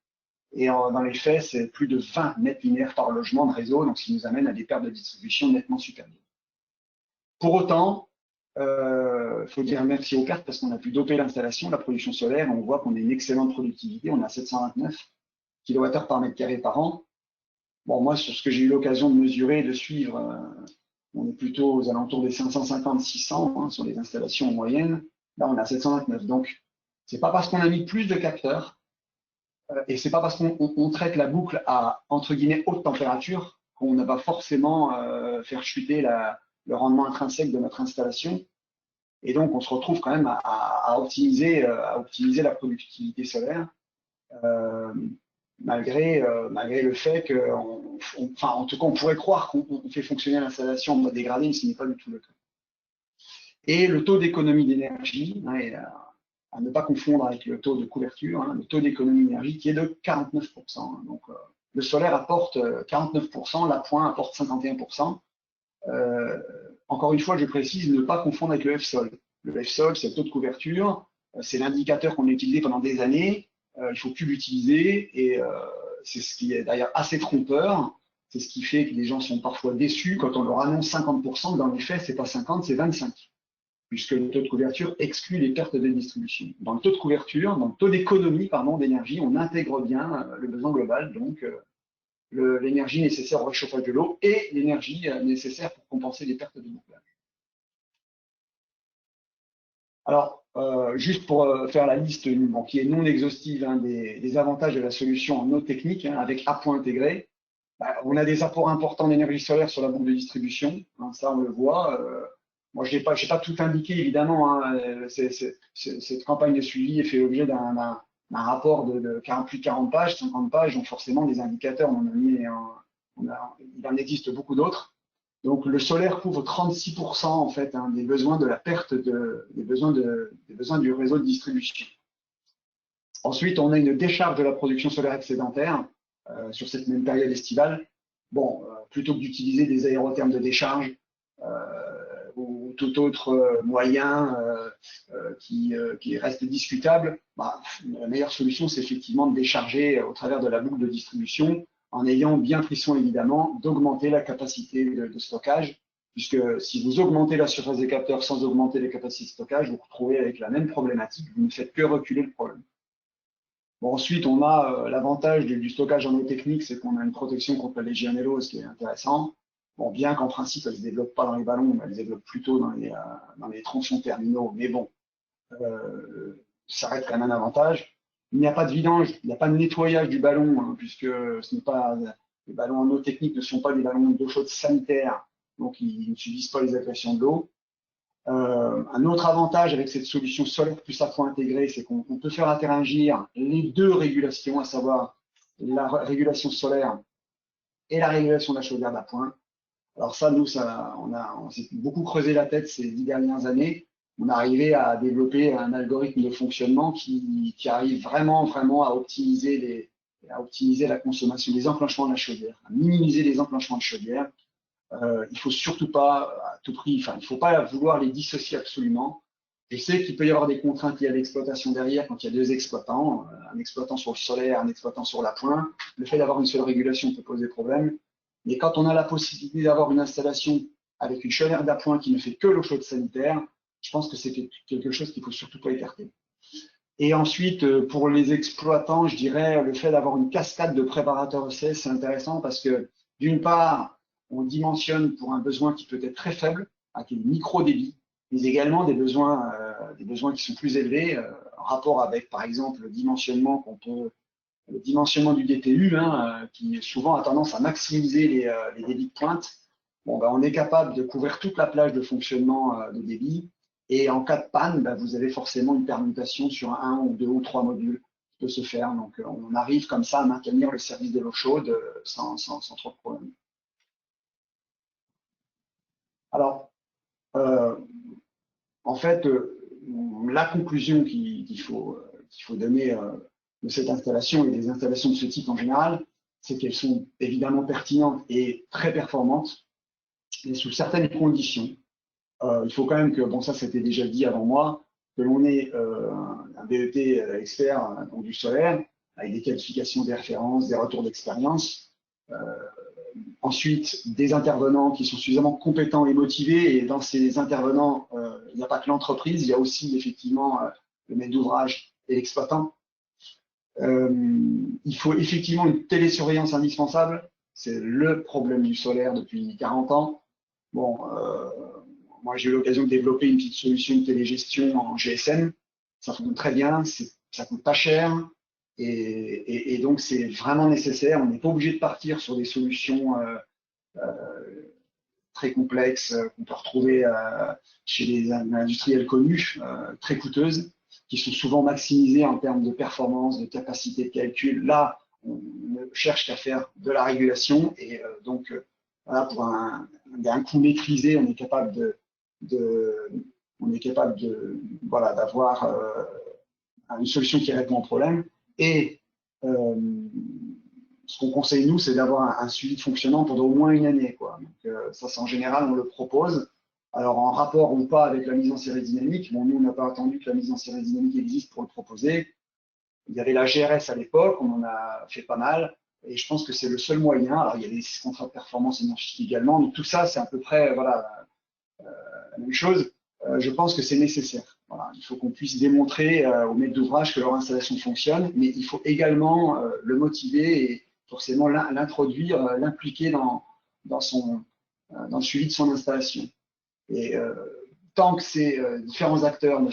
Et dans les faits, c'est plus de 20 mètres linéaires par logement de réseau, donc ce qui nous amène à des pertes de distribution nettement supérieures. Pour autant, il faut dire merci aux pertes parce qu'on a pu doper l'installation, la production solaire. On voit qu'on a une excellente productivité. On a 729 kWh par mètre carré par an. Bon, moi, sur ce que j'ai eu l'occasion de mesurer, de suivre, on est plutôt aux alentours des 550-600 hein, sur les installations en moyenne. Là, on a 729. Donc, c'est pas parce qu'on a mis plus de capteurs et c'est pas parce qu'on traite la boucle à, entre guillemets, haute température qu'on ne va forcément faire chuter le rendement intrinsèque de notre installation. Et donc, on se retrouve quand même à optimiser la productivité solaire, malgré le fait que, enfin, en tout cas, on pourrait croire qu'on fait fonctionner l'installation en mode dégradé, mais ce n'est pas du tout le cas. Et le taux d'économie d'énergie, hein, à ne pas confondre avec le taux de couverture, hein, le taux d'économie d'énergie qui est de 49%. Hein, donc, le solaire apporte 49%, l'appoint apporte 51%. Encore une fois, je précise, ne pas confondre avec le F-Sol. Le F-Sol, c'est le taux de couverture, c'est l'indicateur qu'on a utilisé pendant des années, il ne faut plus l'utiliser, et c'est ce qui est d'ailleurs assez trompeur, c'est ce qui fait que les gens sont parfois déçus quand on leur annonce 50%, dans les faits, c'est pas 50, c'est 25, puisque le taux de couverture exclut les pertes de distribution. Dans le taux de couverture, dans le taux d'économie d'énergie, on intègre bien le besoin global, donc l'énergie nécessaire au réchauffage de l'eau et l'énergie nécessaire pour compenser les pertes de bouclage. Alors, juste pour faire la liste bon, qui est non exhaustive hein, des avantages de la solution en eau technique hein, avec appoint intégré, on a des apports importants d'énergie solaire sur la boucle de distribution, hein, ça on le voit. Moi, je n'ai pas tout indiqué évidemment. Hein, cette campagne de suivi est fait l'objet d'un rapport de plus de 40 pages, 50 pages, donc forcément des indicateurs, il en existe beaucoup d'autres. Donc le solaire couvre 36% en fait hein, des besoins de la perte des besoins du réseau de distribution. Ensuite, on a une décharge de la production solaire excédentaire sur cette même période estivale. Bon, plutôt que d'utiliser des aérothermes de décharge ou tout autre moyen qui reste discutable, la meilleure solution, c'est effectivement de décharger au travers de la boucle de distribution en ayant bien pris soin, évidemment, d'augmenter la capacité de stockage, puisque si vous augmentez la surface des capteurs sans augmenter les capacités de stockage, vous vous retrouvez avec la même problématique, vous ne faites que reculer le problème. Bon, ensuite, on a l'avantage du stockage en eau technique, c'est qu'on a une protection contre la légionellose qui est intéressante. Bon, bien qu'en principe, elle ne se développe pas dans les ballons, mais elle se développe plutôt dans les tronçons terminaux, mais bon, ça reste quand même un avantage. Il n'y a pas de vidange, il n'y a pas de nettoyage du ballon, hein, puisque ce n'est pas, les ballons en eau technique ne sont pas des ballons d'eau chaude sanitaire, donc ils ne subissent pas les agressions de l'eau. Un autre avantage avec cette solution solaire plus appoint intégré, c'est qu'on peut faire interagir les deux régulations, à savoir la régulation solaire et la régulation de la chaudière d'appoint. Alors ça, nous, on s'est beaucoup creusé la tête ces 10 dernières années. On est arrivé à développer un algorithme de fonctionnement qui arrive vraiment à optimiser la consommation des enclenchements de la chaudière, à minimiser les enclenchements de chaudière. Il faut surtout pas, à tout prix, enfin, il faut pas vouloir les dissocier absolument. Je sais qu'il peut y avoir des contraintes liées à l'exploitation derrière quand il y a deux exploitants, un exploitant sur le solaire, un exploitant sur l'appoint. Le fait d'avoir une seule régulation peut poser problème. Mais quand on a la possibilité d'avoir une installation avec une chaudière d'appoint qui ne fait que l'eau chaude sanitaire, je pense que c'est quelque chose qu'il ne faut surtout pas écarter. Et ensuite, pour les exploitants, je dirais le fait d'avoir une cascade de préparateurs ECS, c'est intéressant parce que d'une part, on dimensionne pour un besoin qui peut être très faible, avec une micro-débit, mais également des besoins qui sont plus élevés, en rapport avec, par exemple, le dimensionnement du DTU, hein, qui souvent a tendance à maximiser les débits de pointe. Bon, on est capable de couvrir toute la plage de fonctionnement de débit. Et en cas de panne, vous avez forcément une permutation sur un ou deux ou trois modules qui peut se faire. Donc, on arrive comme ça à maintenir le service de l'eau chaude sans trop de problème. Alors, en fait, la conclusion qu'il faut donner de cette installation et des installations de ce type en général, c'est qu'elles sont évidemment pertinentes et très performantes, mais sous certaines conditions. Il faut quand même que, bon ça c'était déjà dit avant moi, que l'on ait un BEP expert donc du solaire, avec des qualifications, des références, des retours d'expérience. Ensuite, des intervenants qui sont suffisamment compétents et motivés. Et dans ces intervenants, il n'y a pas que l'entreprise, il y a aussi effectivement le maître d'ouvrage et l'exploitant. Il faut effectivement une télésurveillance indispensable. C'est le problème du solaire depuis 40 ans. Bon, moi, j'ai eu l'occasion de développer une petite solution de télégestion en GSM. Ça fonctionne très bien, ça coûte pas cher. Et donc, c'est vraiment nécessaire. On n'est pas obligé de partir sur des solutions très complexes qu'on peut retrouver chez les industriels connus, très coûteuses, qui sont souvent maximisées en termes de performance, de capacité de calcul. Là, on ne cherche qu'à faire de la régulation et donc voilà, pour un coût maîtrisé, on est capable voilà, d'avoir une solution qui répond au problème. Et ce qu'on conseille, nous, c'est d'avoir un suivi de fonctionnement pendant au moins une année, quoi. Donc, ça, c'est en général, on le propose. Alors, en rapport ou pas avec la mise en série dynamique, bon, nous, on n'a pas attendu que la mise en série dynamique existe pour le proposer. Il y avait la GRS à l'époque, on en a fait pas mal, et je pense que c'est le seul moyen. Alors, il y a des contrats de performance énergétique également, mais tout ça, c'est à peu près voilà, la même chose. Je pense que c'est nécessaire. Voilà, il faut qu'on puisse démontrer aux maîtres d'ouvrage que leur installation fonctionne, mais il faut également le motiver et forcément l'introduire, l'impliquer dans le suivi de son installation. Et tant que ces différents acteurs ne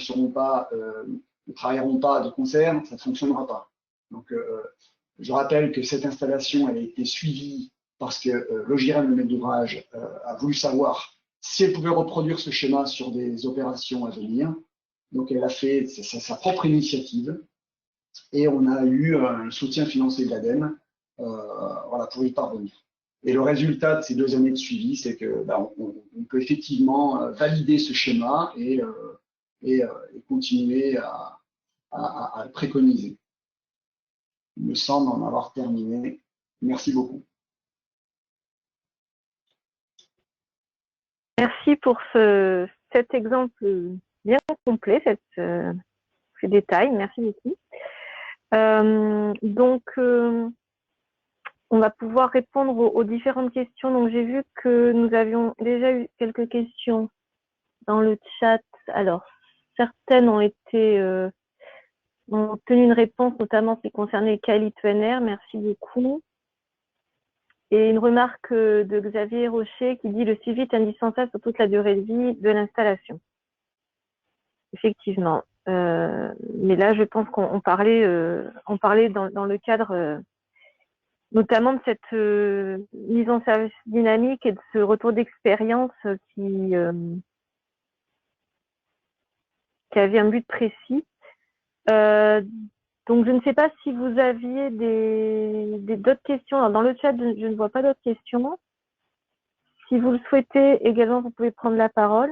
travailleront pas de concert, ça ne fonctionnera pas. Donc, je rappelle que cette installation, elle a été suivie parce que l'OGRM, le maître d'ouvrage, a voulu savoir si elle pouvait reproduire ce schéma sur des opérations à venir. Donc, elle a fait sa propre initiative et on a eu un soutien financier de l'ADEME voilà, pour y parvenir. Et le résultat de ces 2 années de suivi, c'est que on peut effectivement valider ce schéma et continuer à le préconiser. Il me semble en avoir terminé. Merci beaucoup. Merci pour cet exemple bien complet, ces détails. Merci beaucoup. Donc, on va pouvoir répondre aux différentes questions. Donc, j'ai vu que nous avions déjà eu quelques questions dans le chat. Alors, certaines ont obtenu une réponse, notamment qui concernait Kali2NR. Merci beaucoup. Et une remarque de Xavier Rocher qui dit « Le suivi est indispensable sur toute la durée de vie de l'installation ». Effectivement. Mais là, je pense qu'on parlait dans le cadre notamment de cette mise en service dynamique et de ce retour d'expérience qui avait un but précis. Donc, je ne sais pas si vous aviez d'autres questions. Alors, dans le chat, je ne vois pas d'autres questions. Si vous le souhaitez également, vous pouvez prendre la parole.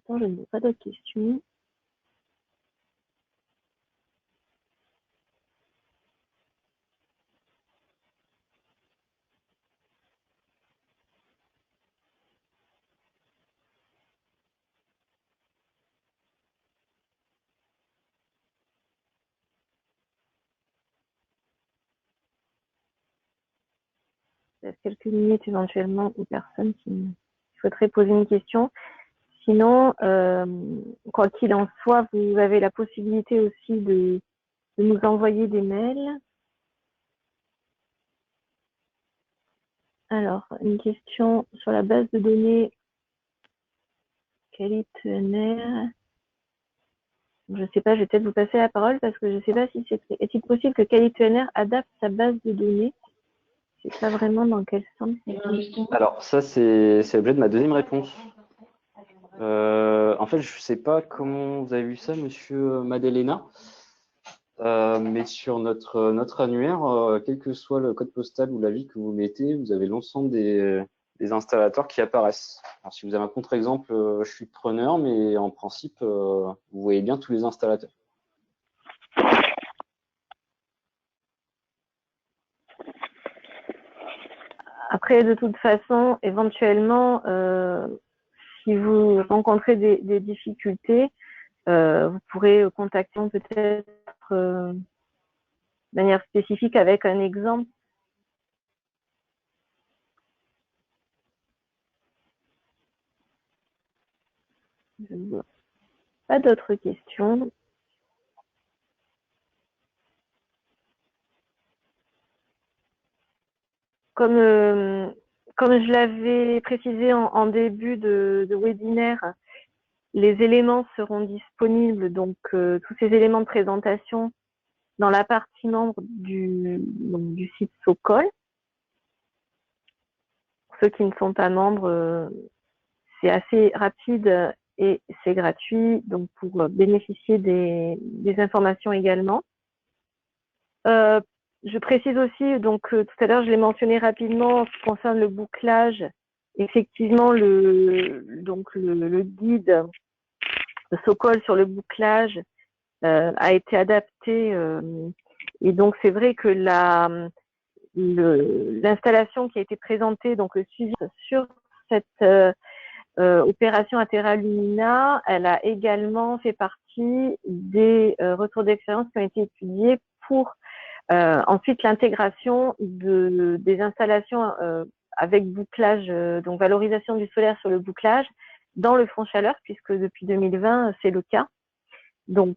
Je ne vois pas d'autres questions. Il reste quelques minutes éventuellement aux personnes qui souhaiteraient poser une question. Sinon, quoi qu'il en soit, vous avez la possibilité aussi de nous envoyer des mails. Alors, une question sur la base de données Kali2NR. Je ne sais pas, je vais peut-être vous passer la parole parce que je ne sais pas si est-il possible que Kali2NR adapte sa base de données. Je ne sais pas vraiment dans quel sens. Alors, ça, c'est l'objet de ma deuxième réponse. En fait, je ne sais pas comment vous avez vu ça, monsieur Madelena, mais sur notre annuaire, quel que soit le code postal ou l'avis que vous mettez, vous avez l'ensemble des installateurs qui apparaissent. Alors, si vous avez un contre-exemple, je suis preneur, mais en principe, vous voyez bien tous les installateurs. Après, de toute façon, éventuellement, si vous rencontrez des difficultés, vous pourrez contacter peut-être de manière spécifique avec un exemple. Je ne vois pas d'autres questions. Comme je l'avais précisé en début de webinaire, les éléments seront disponibles, donc tous ces éléments de présentation, dans la partie membre du site Socol. Pour ceux qui ne sont pas membres, c'est assez rapide et c'est gratuit, donc pour bénéficier des informations également. Je précise aussi, donc tout à l'heure je l'ai mentionné rapidement, en ce qui concerne le bouclage, effectivement le guide de Socol sur le bouclage a été adapté et donc c'est vrai que l'installation qui a été présentée, donc le suivi sur cette opération Atera Lumina, elle a également fait partie des retours d'expérience qui ont été étudiés pour ensuite l'intégration des installations avec bouclage, donc valorisation du solaire sur le bouclage dans le front chaleur, puisque depuis 2020 c'est le cas. Donc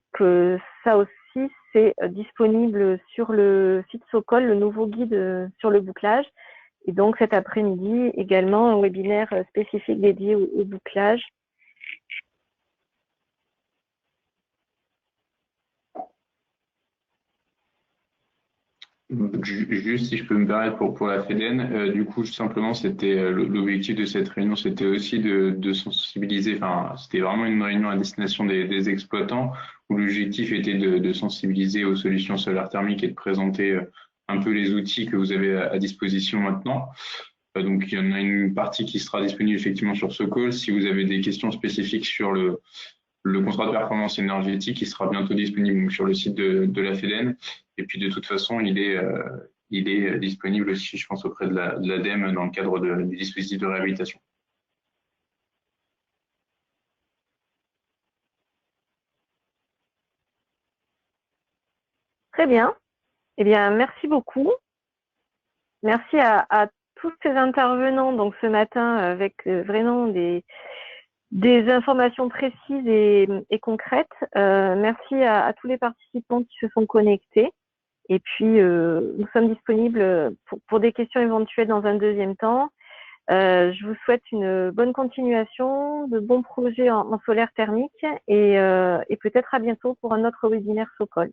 ça aussi c'est disponible sur le site Socol, le nouveau guide sur le bouclage. Et donc cet après-midi également un webinaire spécifique dédié au bouclage. Juste si je peux me permettre pour la FEDEN, du coup simplement c'était l'objectif de cette réunion, c'était aussi de sensibiliser, enfin c'était vraiment une réunion à destination des exploitants où l'objectif était de sensibiliser aux solutions solaires thermiques et de présenter un peu les outils que vous avez à disposition maintenant. Donc il y en a une partie qui sera disponible effectivement sur ce call. Si vous avez des questions spécifiques sur le contrat de performance énergétique, il sera bientôt disponible donc, sur le site de la FEDEN. Et puis de toute façon, il est disponible aussi, je pense, auprès de l'ADEME dans le cadre du dispositif de réhabilitation. Très bien. Eh bien, merci beaucoup. Merci à tous ces intervenants donc ce matin avec vraiment des informations précises et concrètes. Merci à tous les participants qui se sont connectés. Et puis, nous sommes disponibles pour des questions éventuelles dans un deuxième temps. Je vous souhaite une bonne continuation, de bons projets en solaire thermique et peut-être à bientôt pour un autre webinaire Socol.